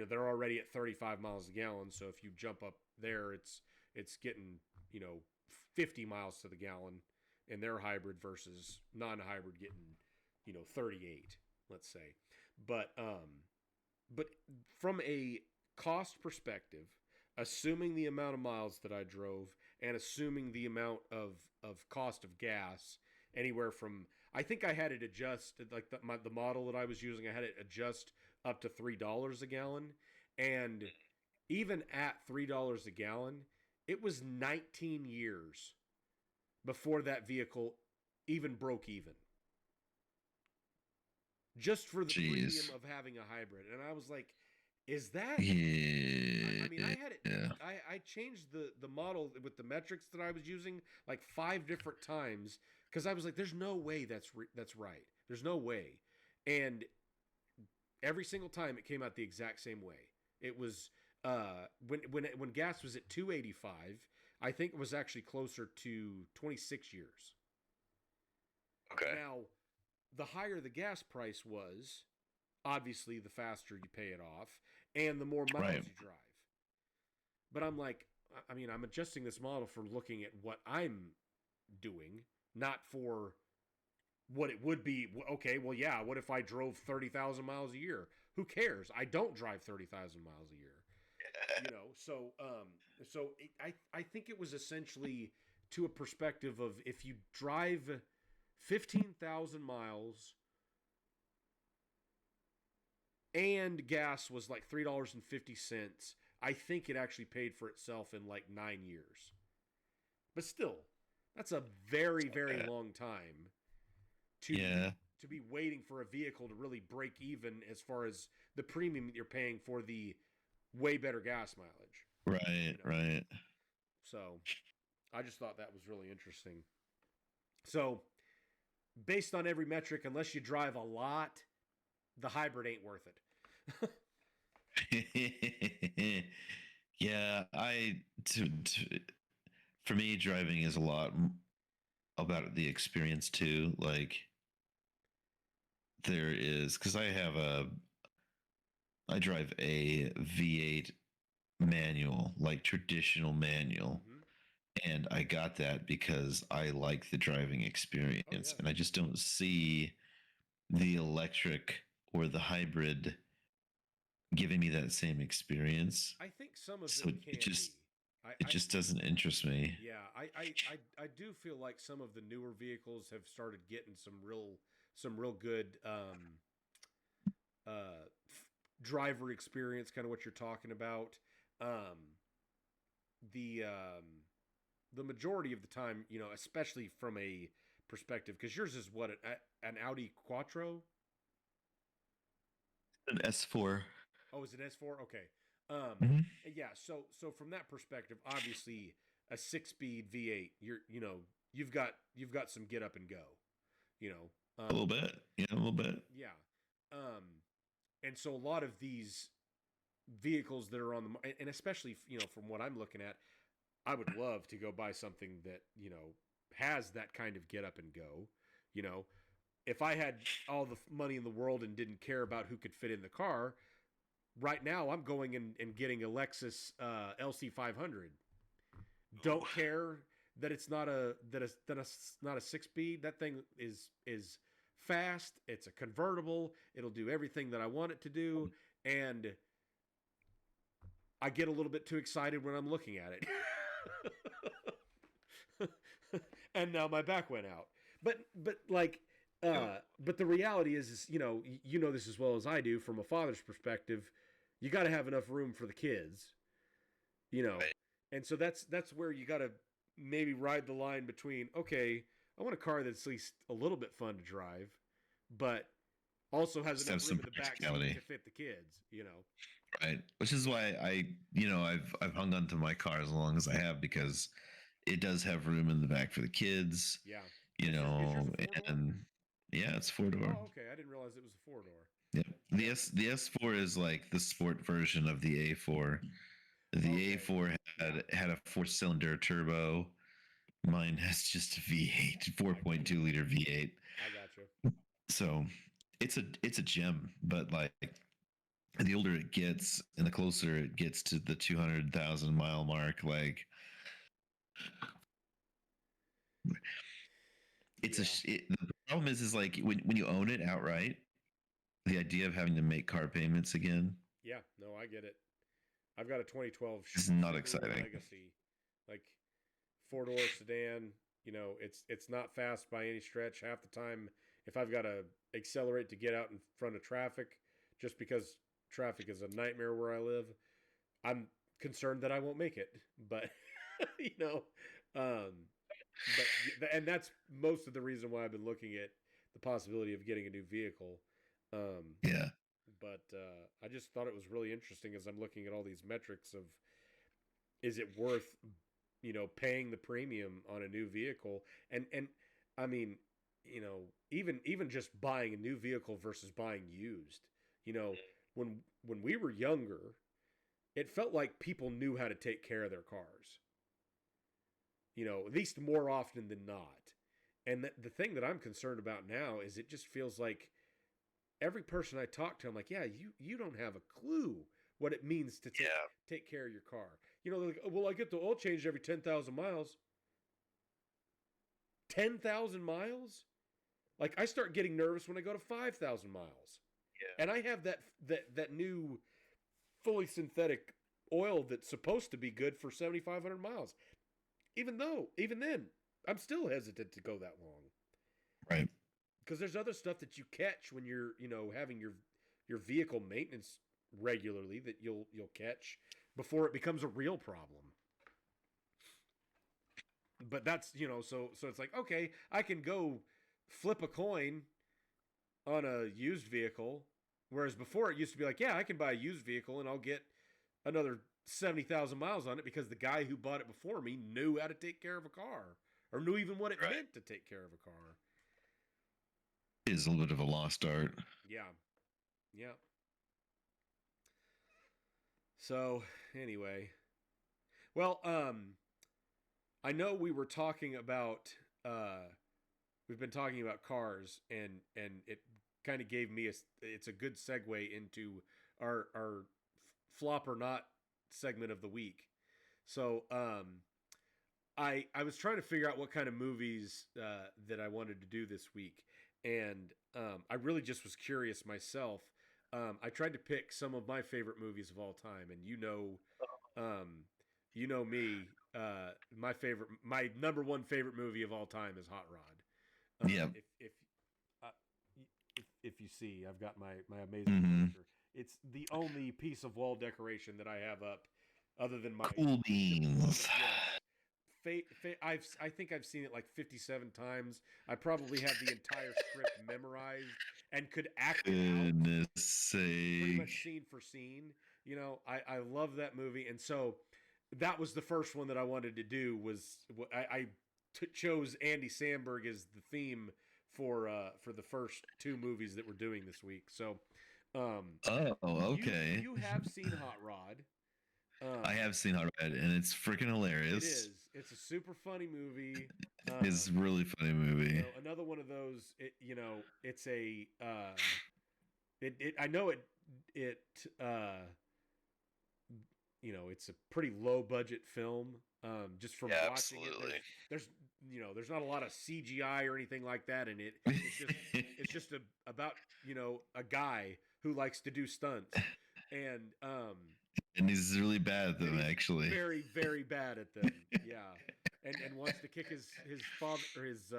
they're already at 35 miles a gallon. So if you jump up there, it's getting 50 miles to the gallon in their hybrid versus non-hybrid getting 38, let's say. But from a cost perspective, assuming the amount of miles that I drove and assuming the amount of cost of gas, anywhere from, I think I had it adjust, like the model that I was using, I had it adjust up to $3 a gallon. And even at $3 a gallon, it was 19 years before that vehicle even broke even. Just for the premium of having a hybrid. And I was like, is that... Yeah. I mean, I had it... Yeah. I changed the model with the metrics that I was using like 5 different times, because I was like, there's no way that's right. There's no way. And every single time it came out the exact same way. It was when gas was at $2.85, I think it was actually closer to 26 years. Okay. Now, the higher the gas price was, obviously the faster you pay it off and the more miles you drive. But I'm like, I mean, I'm adjusting this model for looking at what I'm doing, not for what it would be. Okay, well, yeah, what if I drove 30,000 miles a year? Who cares? I don't drive 30,000 miles a year. I think it was essentially to a perspective of, if you drive 15,000 miles and gas was like $3.50, I think it actually paid for itself in like 9 years. But still, that's a very, very long time to be waiting for a vehicle to really break even as far as the premium that you're paying for the way better gas mileage. Right. So I just thought that was really interesting. So based on every metric, unless you drive a lot, the hybrid ain't worth it. Yeah, for me, driving is a lot about the experience too. Like, there is, because I drive a V8 manual, like traditional manual. Mm-hmm. And I got that because I like the driving experience. And I just don't see the electric or the hybrid giving me that same experience. I think some of So it can it just be. I, it I just doesn't interest me. yeah, I do feel like some of the newer vehicles have started getting some real good driver experience, kind of what you're talking about. Um, the majority of the time, especially from a perspective, because yours is what an Audi Quattro. An S4. Oh, is it S4? Okay. Mhm. Yeah. So from that perspective, obviously a 6-speed V8, you've got some get up and go. You know. A little bit. Yeah, a little bit. Yeah. And so a lot of these vehicles that are on the, and especially from what I'm looking at, I would love to go buy something that has that kind of get up and go. You know, if I had all the money in the world and didn't care about who could fit in the car, right now I'm going and getting a Lexus LC 500. Don't care that it's not not a 6-speed. That thing is fast. It's a convertible. It'll do everything that I want it to do, and I get a little bit too excited when I'm looking at it. And now my back went out. But like but the reality is this as well as I do from a father's perspective, you got to have enough room for the kids, you know. Right. And so that's where you got to maybe ride the line between, okay, I want a car that's at least a little bit fun to drive, but also has Just enough have room some in the back seat practicality. to fit the kids. Right. Which is why I've hung on to my car as long as I have, because it does have room in the back for the kids, Yeah. you Is yours know, a 4-door? and yeah, it's 4-door. Oh, okay. I didn't realize it was a 4-door. Yeah. The S4 is like the sport version of the A4. The Okay. A4 had a 4-cylinder turbo. Mine has just a V8, 4.2 liter V8. I gotcha. So it's a gem, but like the older it gets and the closer it gets to the 200,000 mile mark, like Yeah. the problem is like when you own it outright, the idea of having to make car payments again Yeah. No, I get it. I've got a 2012 is not Subaru exciting. Legacy, like 4-door sedan. It's not fast by any stretch. Half the time, if I've got to accelerate to get out in front of traffic, just because traffic is a nightmare where I live, I'm concerned that I won't make it. But you know, um, and that's most of the reason why I've been looking at the possibility of getting a new vehicle. Um, Yeah. but I just thought it was really interesting as I'm looking at all these metrics of, is it worth paying the premium on a new vehicle, and I mean, even just buying a new vehicle versus buying used. you know when we were younger, it felt like people knew how to take care of their cars, at least more often than not. And the thing that I'm concerned about now is it just feels like every person I talk to, I'm like, yeah, you don't have a clue what it means to take care of your car. They're like, oh, well, I get the oil changed every 10,000 miles. 10,000 miles? Like, I start getting nervous when I go to 5,000 miles. Yeah. And I have that new fully synthetic oil that's supposed to be good for 7,500 miles. Even then, I'm still hesitant to go that long. Right. Because there's other stuff that you catch when you're, having your vehicle maintenance regularly that you'll catch before it becomes a real problem. But that's, so it's like, okay, I can go flip a coin on a used vehicle, whereas before it used to be like, yeah, I can buy a used vehicle and I'll get another 70,000 miles on it because the guy who bought it before me knew how to take care of a car, or knew even what it meant to take care of a car. It is a little bit of a lost art. Yeah. Yeah. So anyway, well, I know we were talking about, we've been talking about cars, and it kind of gave me it's a good segue into our flop or not segment of the week. So, I was trying to figure out what kind of movies that I wanted to do this week, and I really just was curious myself. I tried to pick some of my favorite movies of all time, and you know me. My number one favorite movie of all time is Hot Rod. Yeah. Uh, if you see, I've got my amazing Mm-hmm. poster. It's the only piece of wall decoration that I have up, other than my Cool beans. I think I've seen it like 57 times. I probably have the entire script memorized and could act it out Goodness pretty sake. much scene for scene. I love that movie, and so that was the first one that I wanted to do. Chose Andy Samberg as the theme for the first two movies that we're doing this week. So, Oh, okay. you have seen Hot Rod. I have seen Hot Red, and it's freaking hilarious. It is. It's a super funny movie. It's a really funny movie. Another one of those. It's a. I know it. It's a pretty low budget film. Just from watching absolutely. it, there's not a lot of CGI or anything like that in it. It's just about a guy who likes to do stunts, and he's really bad at them, actually. Very, very bad at them. Yeah, and wants to kick his father or his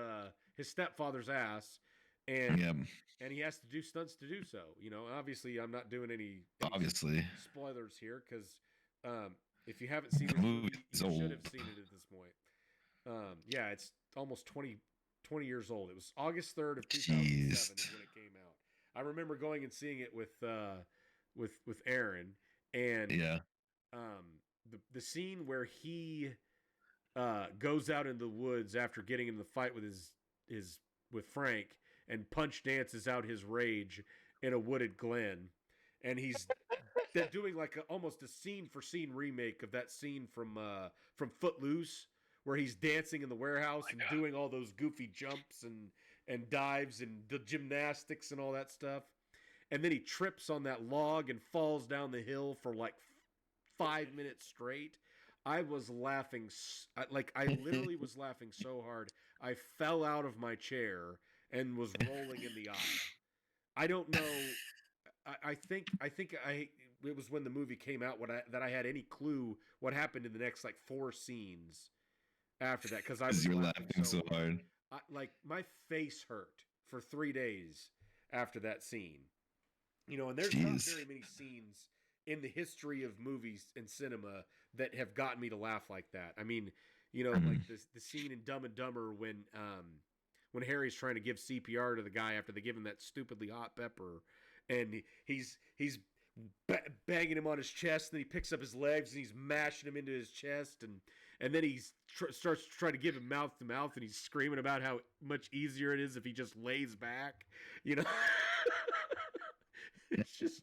stepfather's ass, and he has to do stunts to do so. Obviously, I'm not doing any spoilers here because if you haven't seen this movie, you should have seen it at this point. It's almost 20 years old. It was August 3rd of 2007 is when it came out. I remember going and seeing it with Aaron, and the scene where he goes out in the woods after getting in the fight with Frank and punch dances out his rage in a wooded glen, and he's doing like almost a scene for scene remake of that scene from Footloose, where he's dancing in the warehouse and doing all those goofy jumps and dives and the gymnastics and all that stuff. And then he trips on that log and falls down the hill for like 5 minutes straight. I was laughing, I literally was laughing so hard. I fell out of my chair and was rolling in the aisle. I don't know. I think it was when the movie came out that I had any clue what happened in the next like 4 scenes after that, because I was laughing so hard. My face hurt for 3 days after that scene. And there's not very many scenes in the history of movies and cinema that have gotten me to laugh like that. I mean, like the scene in Dumb and Dumber when Harry's trying to give CPR to the guy after they give him that stupidly hot pepper, and he's banging him on his chest, and then he picks up his legs and he's mashing him into his chest, and then he starts trying to give him mouth to mouth, and he's screaming about how much easier it is if he just lays back. It's just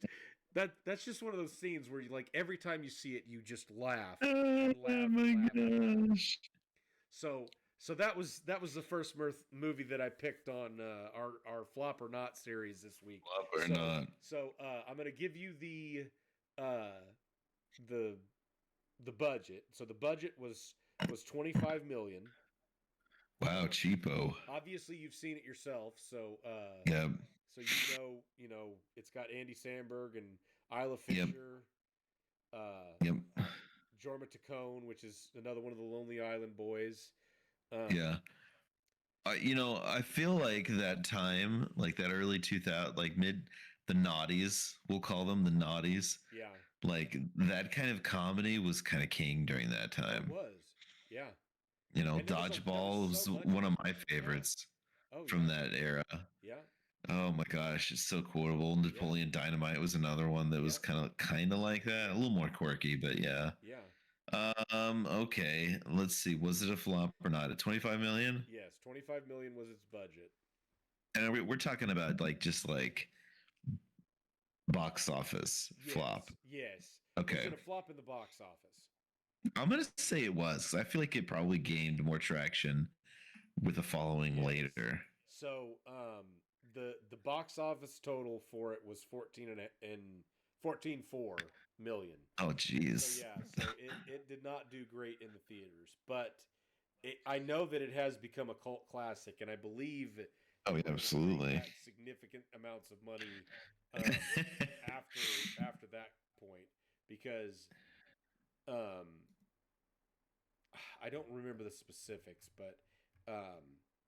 that's just one of those scenes where you like every time you see it you just laugh. Oh my gosh. So that was the first movie that I picked on our Flop or Not series this week. Flop or Not. So I'm gonna give you the budget. So the budget was $25 million. Wow, cheapo. Obviously, you've seen it yourself, so Yep. So it's got Andy Samberg and Isla Fisher. Yep. Jorma Taccone, which is another one of the Lonely Island boys. I feel like that time, like that early 2000, like the noughties, we'll call them the noughties. Yeah. Like that kind of comedy was kind of king during that time. It was. Yeah. Dodgeball was one of my favorites from that era. Yeah. Oh my gosh, it's so quotable. Napoleon Dynamite was another one that was kind of like that, a little more quirky, but yeah. Yeah. Okay, let's see. Was it a flop or not? At 25 million? Yes, 25 million was its budget. And we're talking about just box office flop. Yes. Okay. Was it a flop in the box office? I'm gonna say it was, 'cause I feel like it probably gained more traction with a following later. So, the box office total for it was 14.4 million. Oh, jeez. So it did not do great in the theaters, but I know that it has become a cult classic, and I believe Oh yeah, where the Freak absolutely. had significant amounts of money um, after that point because um, I don't remember the specifics, but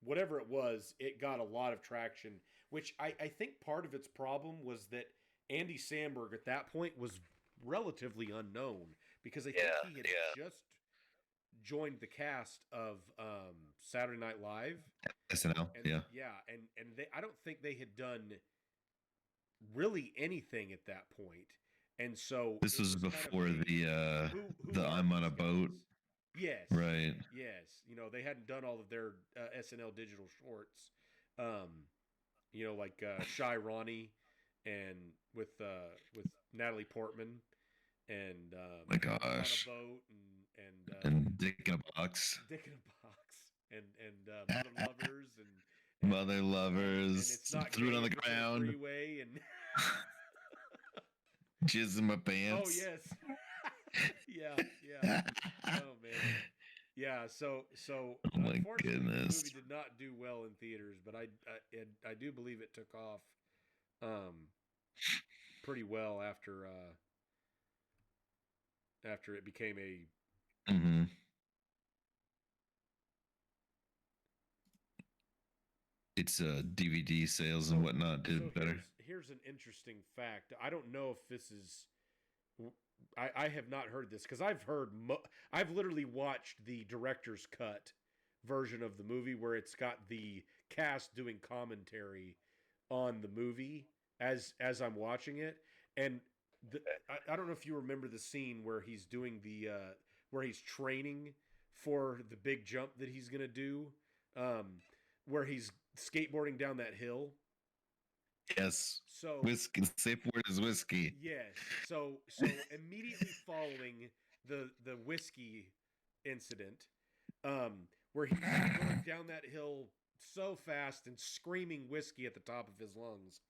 whatever it was, it got a lot of traction. Which I think part of its problem was that Andy Samberg at that point was relatively unknown because I think he had just joined the cast of Saturday Night Live, SNL. and Yeah. I don't think they had done really anything at that point, and so This it was was kind of before who the are I'm on these a boat. guys? Yes, Right. yes. They hadn't done all of their SNL digital shorts. Like Shy Ronnie and with Natalie Portman and My on a gosh. boat and And Dick in a Box. Dick in a Box and Mother Lovers and Mother and lovers. it's not Threw gay it on the if it's in a ground. freeway and Jizz in my oh pants. yes, yeah. Oh man, yeah. So Oh my unfortunately, the goodness. movie did not do well in theaters, but I do believe it took off pretty well after it became a Mm-hmm. Its DVD sales and whatnot did better. here's an interesting fact. I don't know if this is. I have not heard this because I've literally watched the director's cut version of the movie where it's got the cast doing commentary on the movie as I'm watching it, and I don't know if you remember the scene where he's doing where he's training for the big jump that he's gonna do, where he's skateboarding down that hill. Yes. So Whiskey. The safe word is whiskey. yes, so immediately following the whiskey incident, where he's going down that hill so fast and screaming whiskey at the top of his lungs,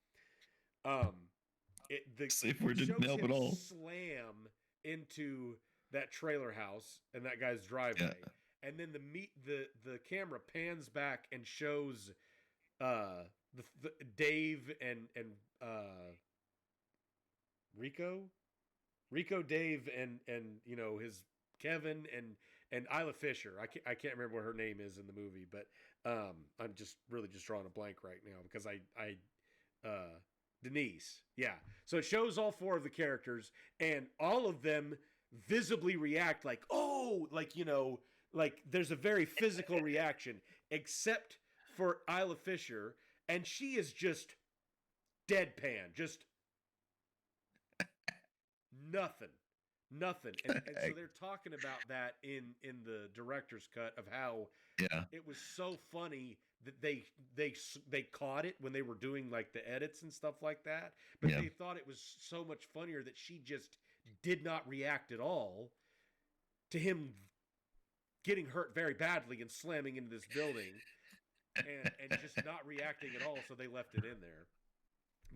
the Safe word it didn't shows help him at all. slam into that trailer house and that guy's driveway, and then the camera pans back and shows the Dave and Rico, Dave and his Kevin and Isla Fisher. I can't remember what her name is in the movie, but I'm just really just drawing a blank right now because I Denise. Yeah. So it shows all four of the characters and all of them visibly react like, "Oh, like there's a very physical reaction except for Isla Fisher and she is just deadpan, just nothing. And so they're talking about that in the director's cut of how it was so funny that they caught it when they were doing like the edits and stuff like that, but they thought it was so much funnier that she just did not react at all to him getting hurt very badly and slamming into this building and just not reacting at all, so they left it in there.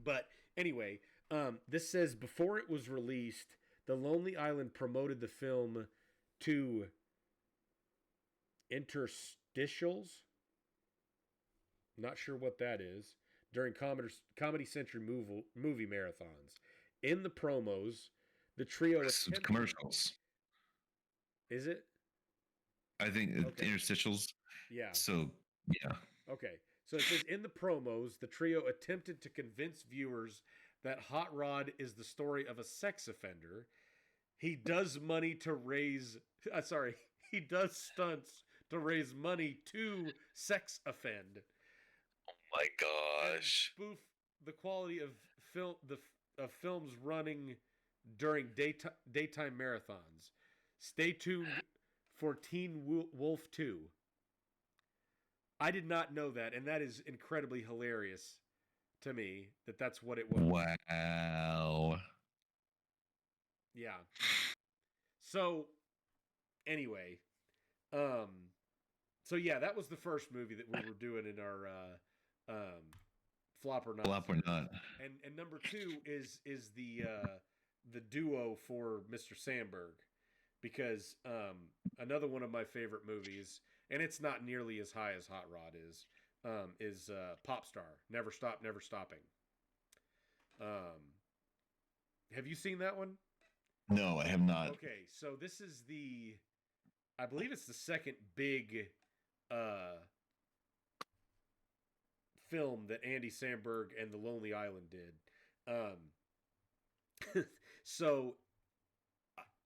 But anyway, this says before it was released, The Lonely Island promoted the film to interstitials. Not sure what that is. During Comedy Central movie marathons. In the promos, the trio attempted... commercials. Is it? I think interstitials. Yeah. So, yeah. Okay. So it says in the promos, the trio attempted to convince viewers that Hot Rod is the story of a sex offender. He does he does stunts to raise money to sex offend. Oh my gosh. And spoof the quality of films running during daytime marathons. Stay tuned for Teen Wolf 2. I did not know that, and that is incredibly hilarious to me that's what it was. Wow. Yeah. So, anyway, so yeah, that was the first movie that we were doing in our Flop or Not. Flop or Not. And number 2 is the duo for Mr. Sandberg, because another one of my favorite movies, and it's not nearly as high as Hot Rod is, is Pop Star, Never Stop, Never Stopping. Have you seen that one? No, I have not. Okay, so this is I believe it's the second big uh, film that Andy Samberg and The Lonely Island did. So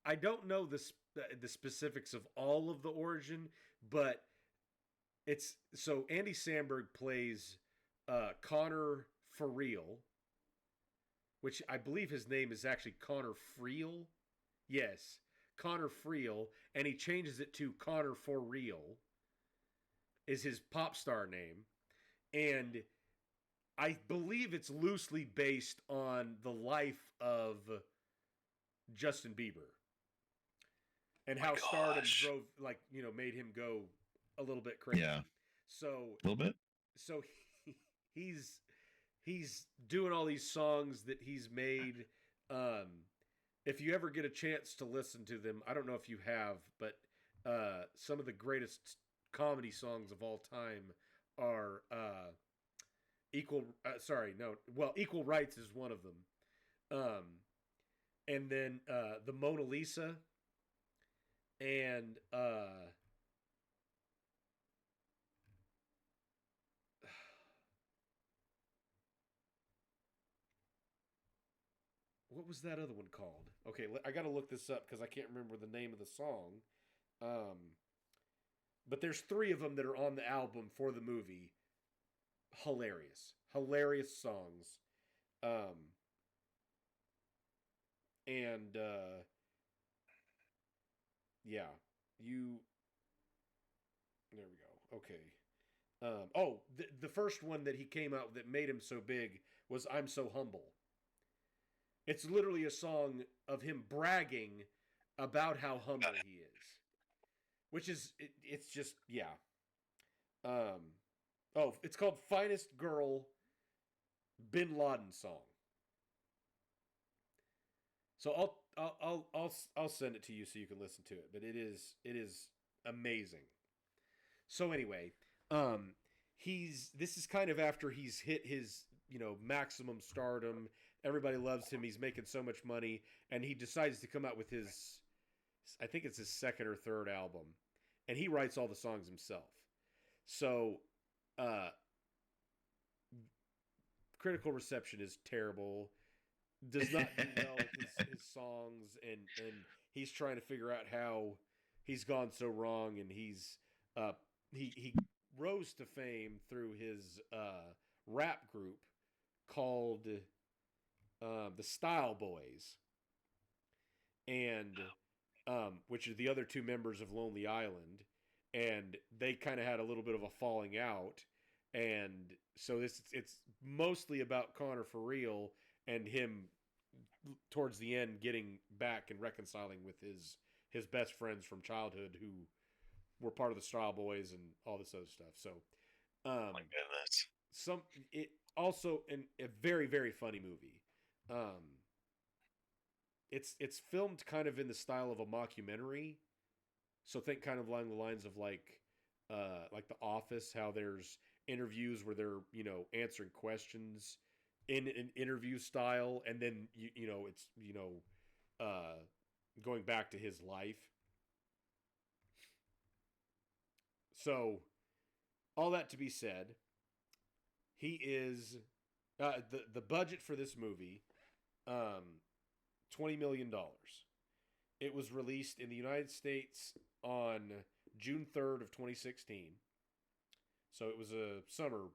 I don't know the specifics of all of the origin, but it's so Andy Samberg plays Connor for real, which I believe his name is actually Connor Friel. Yes, Connor Friel, and he changes it to Connor for real is his pop star name. And I believe it's loosely based on the life of Justin Bieber and how stardom drove, made him go a little bit crazy. Yeah. So a little bit. So he's doing all these songs that he's made. If you ever get a chance to listen to them, I don't know if you have, but some of the greatest comedy songs of all time are Equal Rights is one of them. And then the Mona Lisa and what was that other one called? Okay, I got to look this up because I can't remember the name of the song. But there's 3 of them that are on the album for the movie. Hilarious songs. Yeah, there we go. Okay. The first one that he came out that made him so big was I'm So Humble. It's literally a song of him bragging about how humble he is. Which is, it's just, yeah. It's called Finest Girl Bin Laden Song. So I'll send it to you so you can listen to it. But it is amazing. So anyway, this is kind of after he's hit his, maximum stardom. Everybody loves him. He's making so much money, and he decides to come out with I think it's his second or third album, and he writes all the songs himself. So, critical reception is terrible. Does not do well with his songs, and he's trying to figure out how he's gone so wrong, and he rose to fame through his rap group called the Style Boys, and which are the other 2 members of Lonely Island, and they kind of had a little bit of a falling out, and so it's mostly about Connor for real and him towards the end getting back and reconciling with his best friends from childhood who were part of the Style Boys and all this other stuff. So, Oh my goodness. It also a very, very funny movie. It's filmed kind of in the style of a mockumentary. So think kind of along the lines of like The Office, how there's interviews where they're, answering questions in an interview style, and then it's going back to his life. So all that to be said, he is the budget for this movie, $20 million. It was released in the United States on June 3rd of 2016. So it was a summer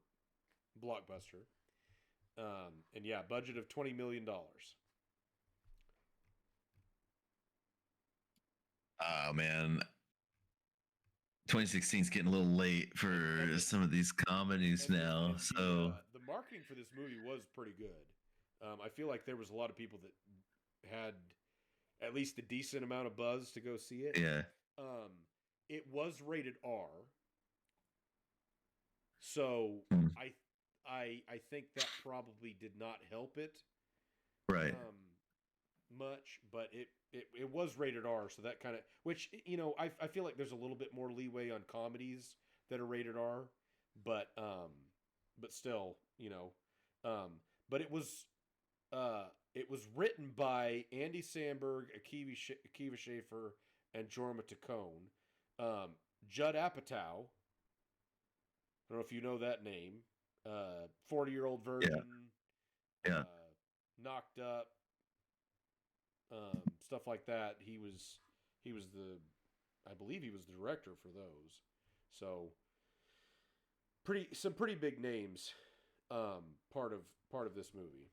blockbuster. And yeah, budget of $20 million. Oh man, 2016 is getting a little late for some of these comedies now. So the marketing for this movie was pretty good. I feel like there was a lot of people that had at least a decent amount of buzz to go see it. yeah, It was rated R. So I think that probably did not help it. right. Much, but it was rated R, so that kind of, which I feel like there's a little bit more leeway on comedies that are rated R. but still, but it was written by Andy Samberg, Akiva Schaffer, and Jorma Taccone. Judd Apatow, I don't know if you know that name. 40-year-old virgin. Yeah. Knocked Up. Stuff like that. He was I believe he was the director for those. So some pretty big names. Part of this movie.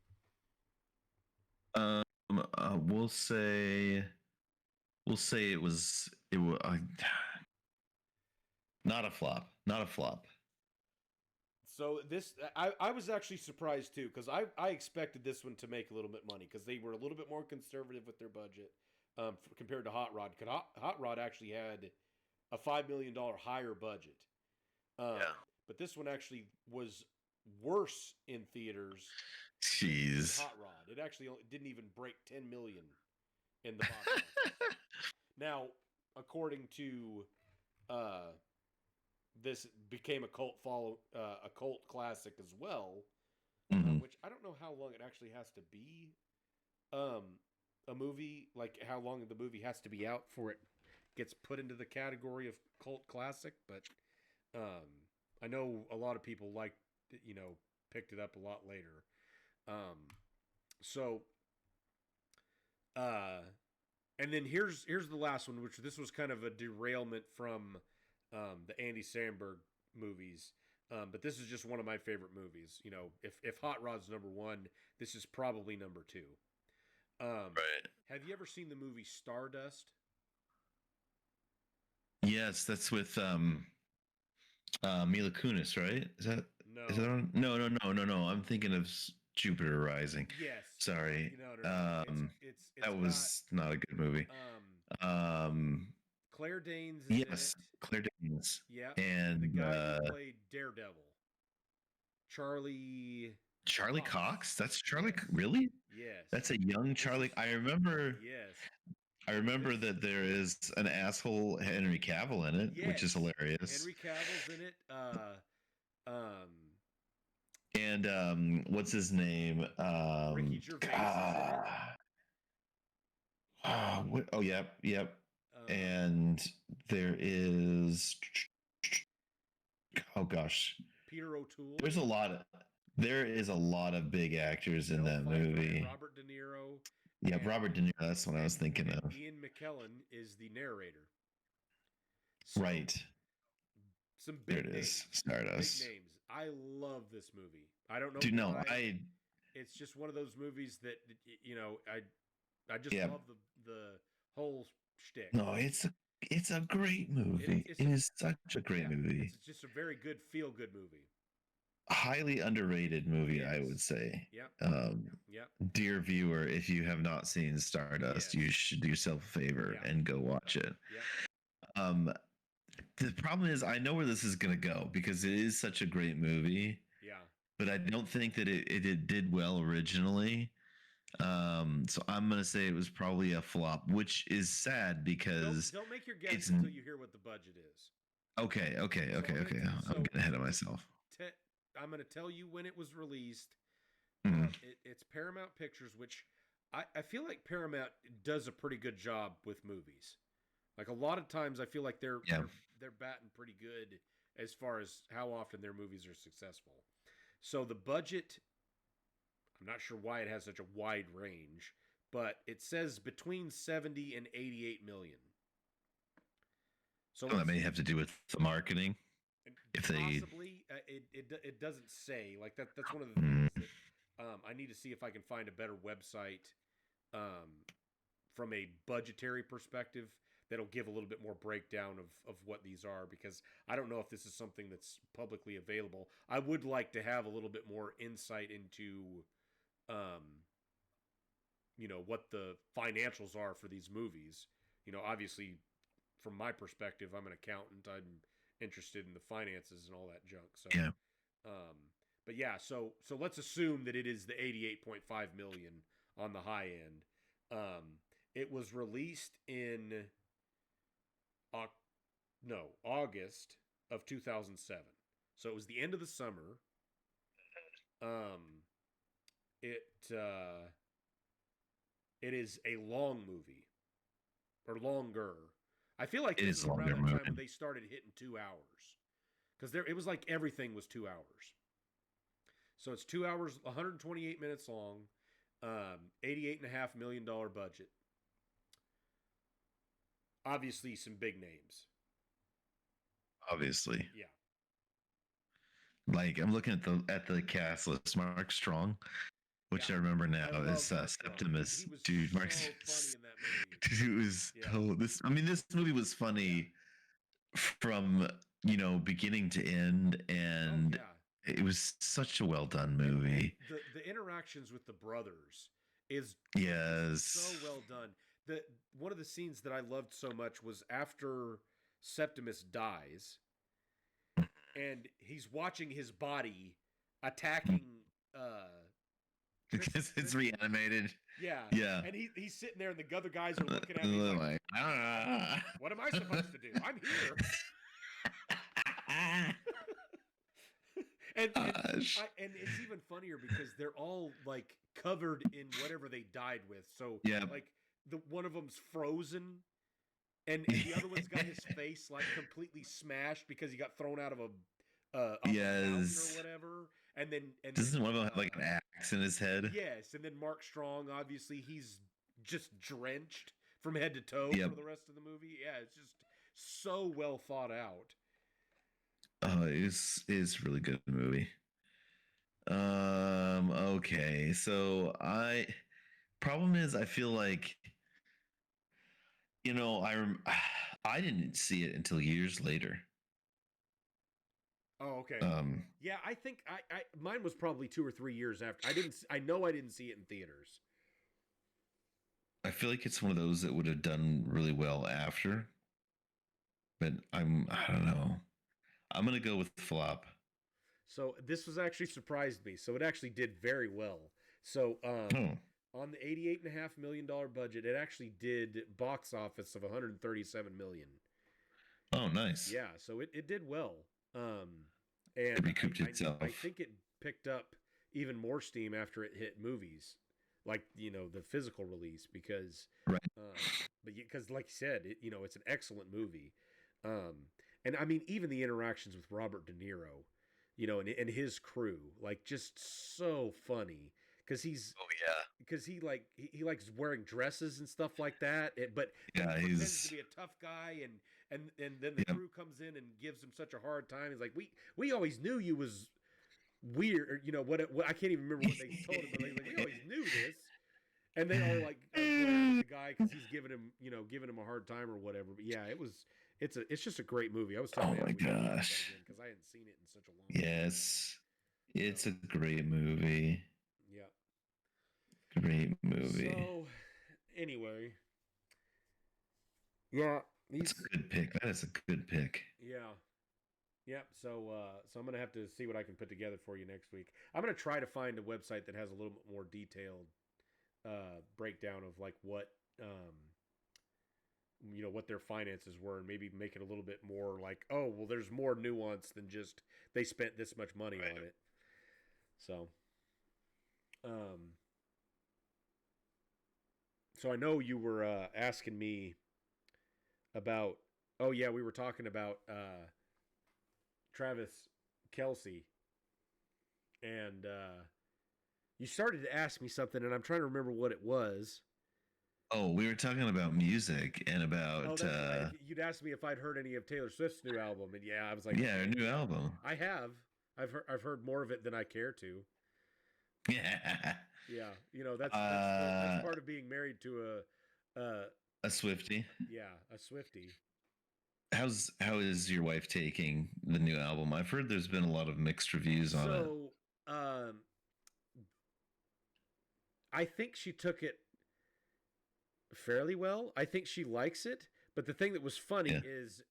We'll say it was not a flop. Not a flop. So this, I was actually surprised too, because I expected this one to make a little bit money because they were a little bit more conservative with their budget compared to Hot Rod. Because Hot Rod actually had a $5 million higher budget. But this one actually was worse in theaters. Jeez. Than Hot Rod. It actually didn't even break 10 million in the box office. Now, according to this became a cult classic as well, which I don't know how long it actually has to be a movie, like how long the movie has to be out before it gets put into the category of cult classic, but I know a lot of people picked it up a lot later. And then here's the last one, which this was kind of a derailment from the Andy Samberg movies. But this is just one of my favorite movies. If Hot Rod's number one, this is probably number two. Right. Have you ever seen the movie Stardust? Yes, that's with Mila Kunis, right? Is that No? Is that on? No. I'm thinking of Jupiter Rising. Yes. Sorry. No. It's that was not a good movie. Claire Danes is yes, in it. Claire Danes. Yeah. And the guy who played Daredevil. Charlie Cox? That's Charlie. Yes. Really? Yes. That's a young Charlie. I remember. Yes. I remember that there is an asshole Henry Cavill in it, which is hilarious. Henry Cavill's in it. And what's his name? Ricky Gervais is in it. Oh, yep. And there is, oh gosh, Peter O'Toole. There is a lot of big actors in that movie. Robert De Niro. Yeah, Robert De Niro. That's what I was thinking of. Ian McKellen is the narrator. Right. Some big names. There it is. Stardust. Big names. I love this movie. I don't know. Dude, no, It's just one of those movies that I just love the whole shtick. No, it's a great movie. It is such a great movie. It's just a very good feel-good movie. Highly underrated movie, I would say. Yeah. Dear viewer, if you have not seen Stardust, you should do yourself a favor and go watch it. Yeah. The problem is, I know where this is going to go because it is such a great movie. Yeah. But I don't think that it did well originally. So I'm going to say it was probably a flop, which is sad because don't make your guess until you hear what the budget is. Okay. I'm getting ahead of myself. I'm going to tell you when it was released. It's Paramount Pictures, which I feel like Paramount does a pretty good job with movies. Like a lot of times I feel like they're batting pretty good as far as how often their movies are successful. So the budget, I'm not sure why it has such a wide range, but it says between 70 and 88 million. So that may have to do with the marketing. If possibly, it doesn't say. Like that's one of the things that I need to see if I can find a better website from a budgetary perspective that'll give a little bit more breakdown of what these are, because I don't know if this is something that's publicly available. I would like to have a little bit more insight into what the financials are for these movies. Obviously from my perspective, I'm an accountant. I'm interested in the finances and all that junk. So yeah. But yeah, so let's assume that it is the 88.5 million on the high end. It was released in August of 2007. So it was the end of the summer. It it is a long movie or longer. I feel like It this is is a around longer that time movie. when they started hitting 2 hours because it was like everything was 2 hours. So it's 2 hours, 128 minutes long, $88.5 million budget. Obviously, some big names. Obviously. Yeah. Like I'm looking at the cast list. Mark Strong, which Yeah. I remember now I love is Mark Strong. Septimus. He was Dude, Mark so funny in that movie. Dude, it was Yeah. this. I mean, this movie was funny from beginning to end, Oh and yeah. it was such a well done And movie. the interactions with the brothers is Yes. so well done. The one of the scenes that I loved so much was after Septimus dies, and he's watching his body attacking. Because it's reanimated. Yeah, Yeah. and he's sitting there, and the other guys are looking at me like, Ah. "What am I supposed to do? I'm here." and Gosh. and it's even funnier because they're all like covered in whatever they died with. So Yeah. like the one of them's frozen, and the other one's got his face like completely smashed because he got thrown out of a mountain Yes. or whatever. And then Doesn't one of them have like an axe in his head? yes, and then Mark Strong, obviously he's just drenched from head to toe Yep. for the rest of the movie. Yeah, it's just so well thought out. It's really good movie. Okay, so problem is I feel like I didn't see it until years later. Oh, okay. Um, Yeah, I think I mine was probably 2 or 3 years after. I know I didn't see it in theaters. I feel like it's one of those that would have done really well after, but I don't know. I'm gonna go with flop. So this was actually surprised me. So it actually did very well. So Oh, on the $88.5 million budget, it actually did box office of 137 million. oh, nice. Yeah, so it did well. And It recouped itself. I think it picked up even more steam after it hit movies, like the physical release, because Right. because like you said, it's an excellent movie. And I mean even the interactions with Robert De Niro, and his crew, like just so funny because Oh yeah. he likes wearing dresses and stuff like that. But Yeah, he pretends he's to be a tough guy, and then the yeah. crew comes in and gives him such a hard time. He's like, we always knew you was weird. Or, what I can't even remember what they told him, but like, we always knew this. And they all like glaring at the guy because he's giving him a hard time or whatever. But yeah, it's just a great movie. I was telling Oh my gosh. because I hadn't seen it in such a long time. Yes. It's a great movie. Yeah. Great movie. So anyway, yeah, That's a good pick. That is a good pick. yeah. Yep. So I'm gonna have to see what I can put together for you next week. I'm gonna try to find a website that has a little bit more detailed breakdown of like what what their finances were, and maybe make it a little bit more like, oh well, there's more nuance than just they spent this much money on it. So so I know you were asking me about. Oh yeah, we were talking about Travis Kelce, and you started to ask me something, and I'm trying to remember what it was. Oh, we were talking about music and about Oh, that's right. You'd asked me if I'd heard any of Taylor Swift's new album, and yeah, I was like, yeah, her new album. I have. I've heard more of it than I care to. Yeah. Yeah, that's part of being married to A Swiftie. yeah, a Swiftie. How is your wife taking the new album? I've heard there's been a lot of mixed reviews on it. So, I think she took it fairly well. I think she likes it, but the thing that was funny is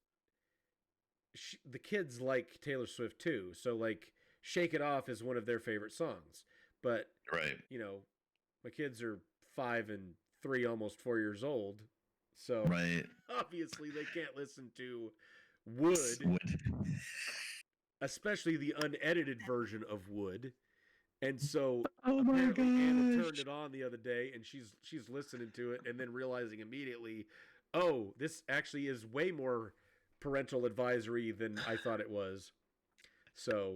the kids like Taylor Swift too. So like Shake It Off is one of their favorite songs. But Right. My kids are 5 and 3, almost 4 years old. So Right. obviously they can't listen to Wood. especially the unedited version of Wood. And so Oh my apparently Anna gosh. turned it on the other day, and she's listening to it, and then realizing immediately, oh, this actually is way more parental advisory than I thought it was. So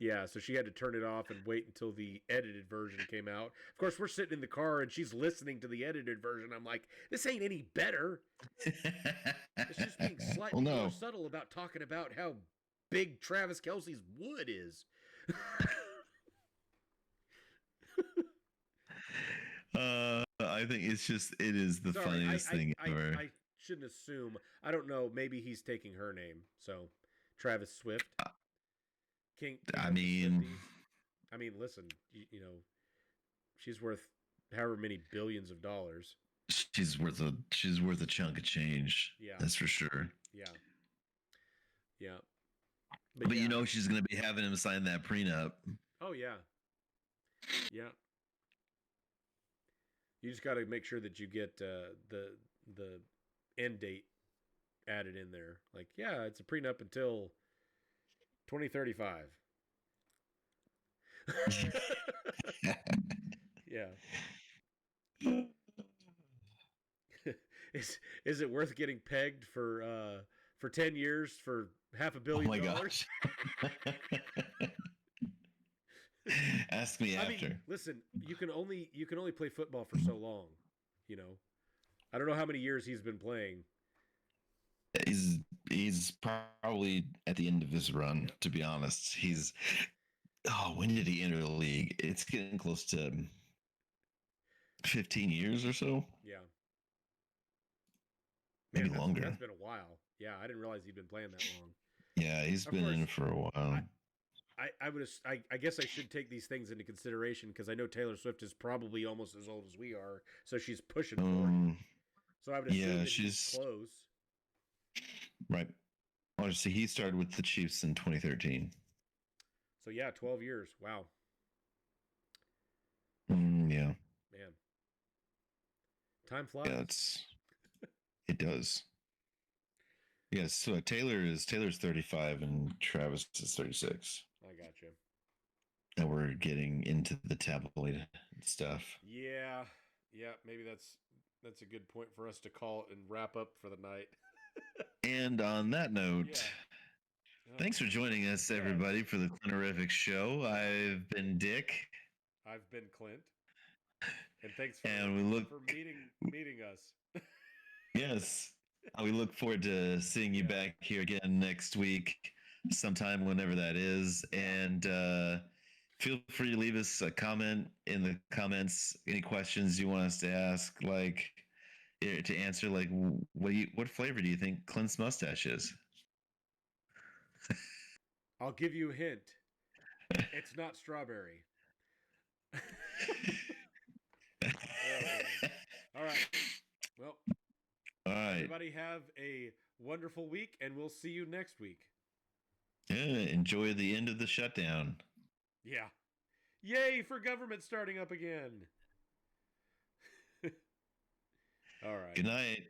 yeah, so she had to turn it off and wait until the edited version came out. Of course, we're sitting in the car and she's listening to the edited version. I'm like, this ain't any better. It's just being Well, slightly more no. subtle about talking about how big Travis Kelce's wood is. I think it is the Sorry, funniest thing ever. I shouldn't assume. I don't know. Maybe he's taking her name. So, Travis Swift, King I of the mean, Swifties. I mean, listen, you know, she's worth however many billions of dollars. she's worth a chunk of change. Yeah, That's for sure. yeah, yeah. But yeah. you know she's gonna be having him sign that prenup. Oh yeah, yeah. You just got to make sure that you get the end date added in there. Like, yeah, it's a prenup until 2035. Yeah. Is it worth getting pegged for 10 years for half a Oh billion my dollars? gosh. Ask me I after. mean, listen, you can only play football for so long, you know. I don't know how many years he's been playing. He's probably at the end of his run, Yep. to be honest. When did he enter the league? It's getting close to 15 years or so. Yeah. Maybe Man, longer. that's been a while. Yeah, I didn't realize he'd been playing that long. Yeah, he's Of been course, in for a while. I guess I should take these things into consideration because I know Taylor Swift is probably almost as old as we are, so she's pushing 40. So I would assume Yeah, that he's she's close. right. Honestly, he started with the Chiefs in 2013. So yeah, 12 years. Wow, Yeah, man, time flies. yeah, it does. Yes, so Taylor's 35 and Travis is 36. I got you. And we're getting into the tabloid stuff. Yeah, yeah. Maybe that's a good point for us to call it and wrap up for the night. And on that note, Yeah. thanks for joining us, everybody, for the Clinterific Show. I've been Dick. I've been Clint. And thanks for meeting us. Yes. We look forward to seeing you back here again next week, sometime whenever that is. And feel free to leave us a comment in the comments. Any questions you want us to ask, like to answer, like what flavor do you think Clint's mustache is? I'll give you a hint. It's not strawberry. All right. Well, all right. everybody have a wonderful week, and we'll see you next week. Yeah, enjoy the end of the shutdown. Yeah. Yay for government starting up again. All right. Good night.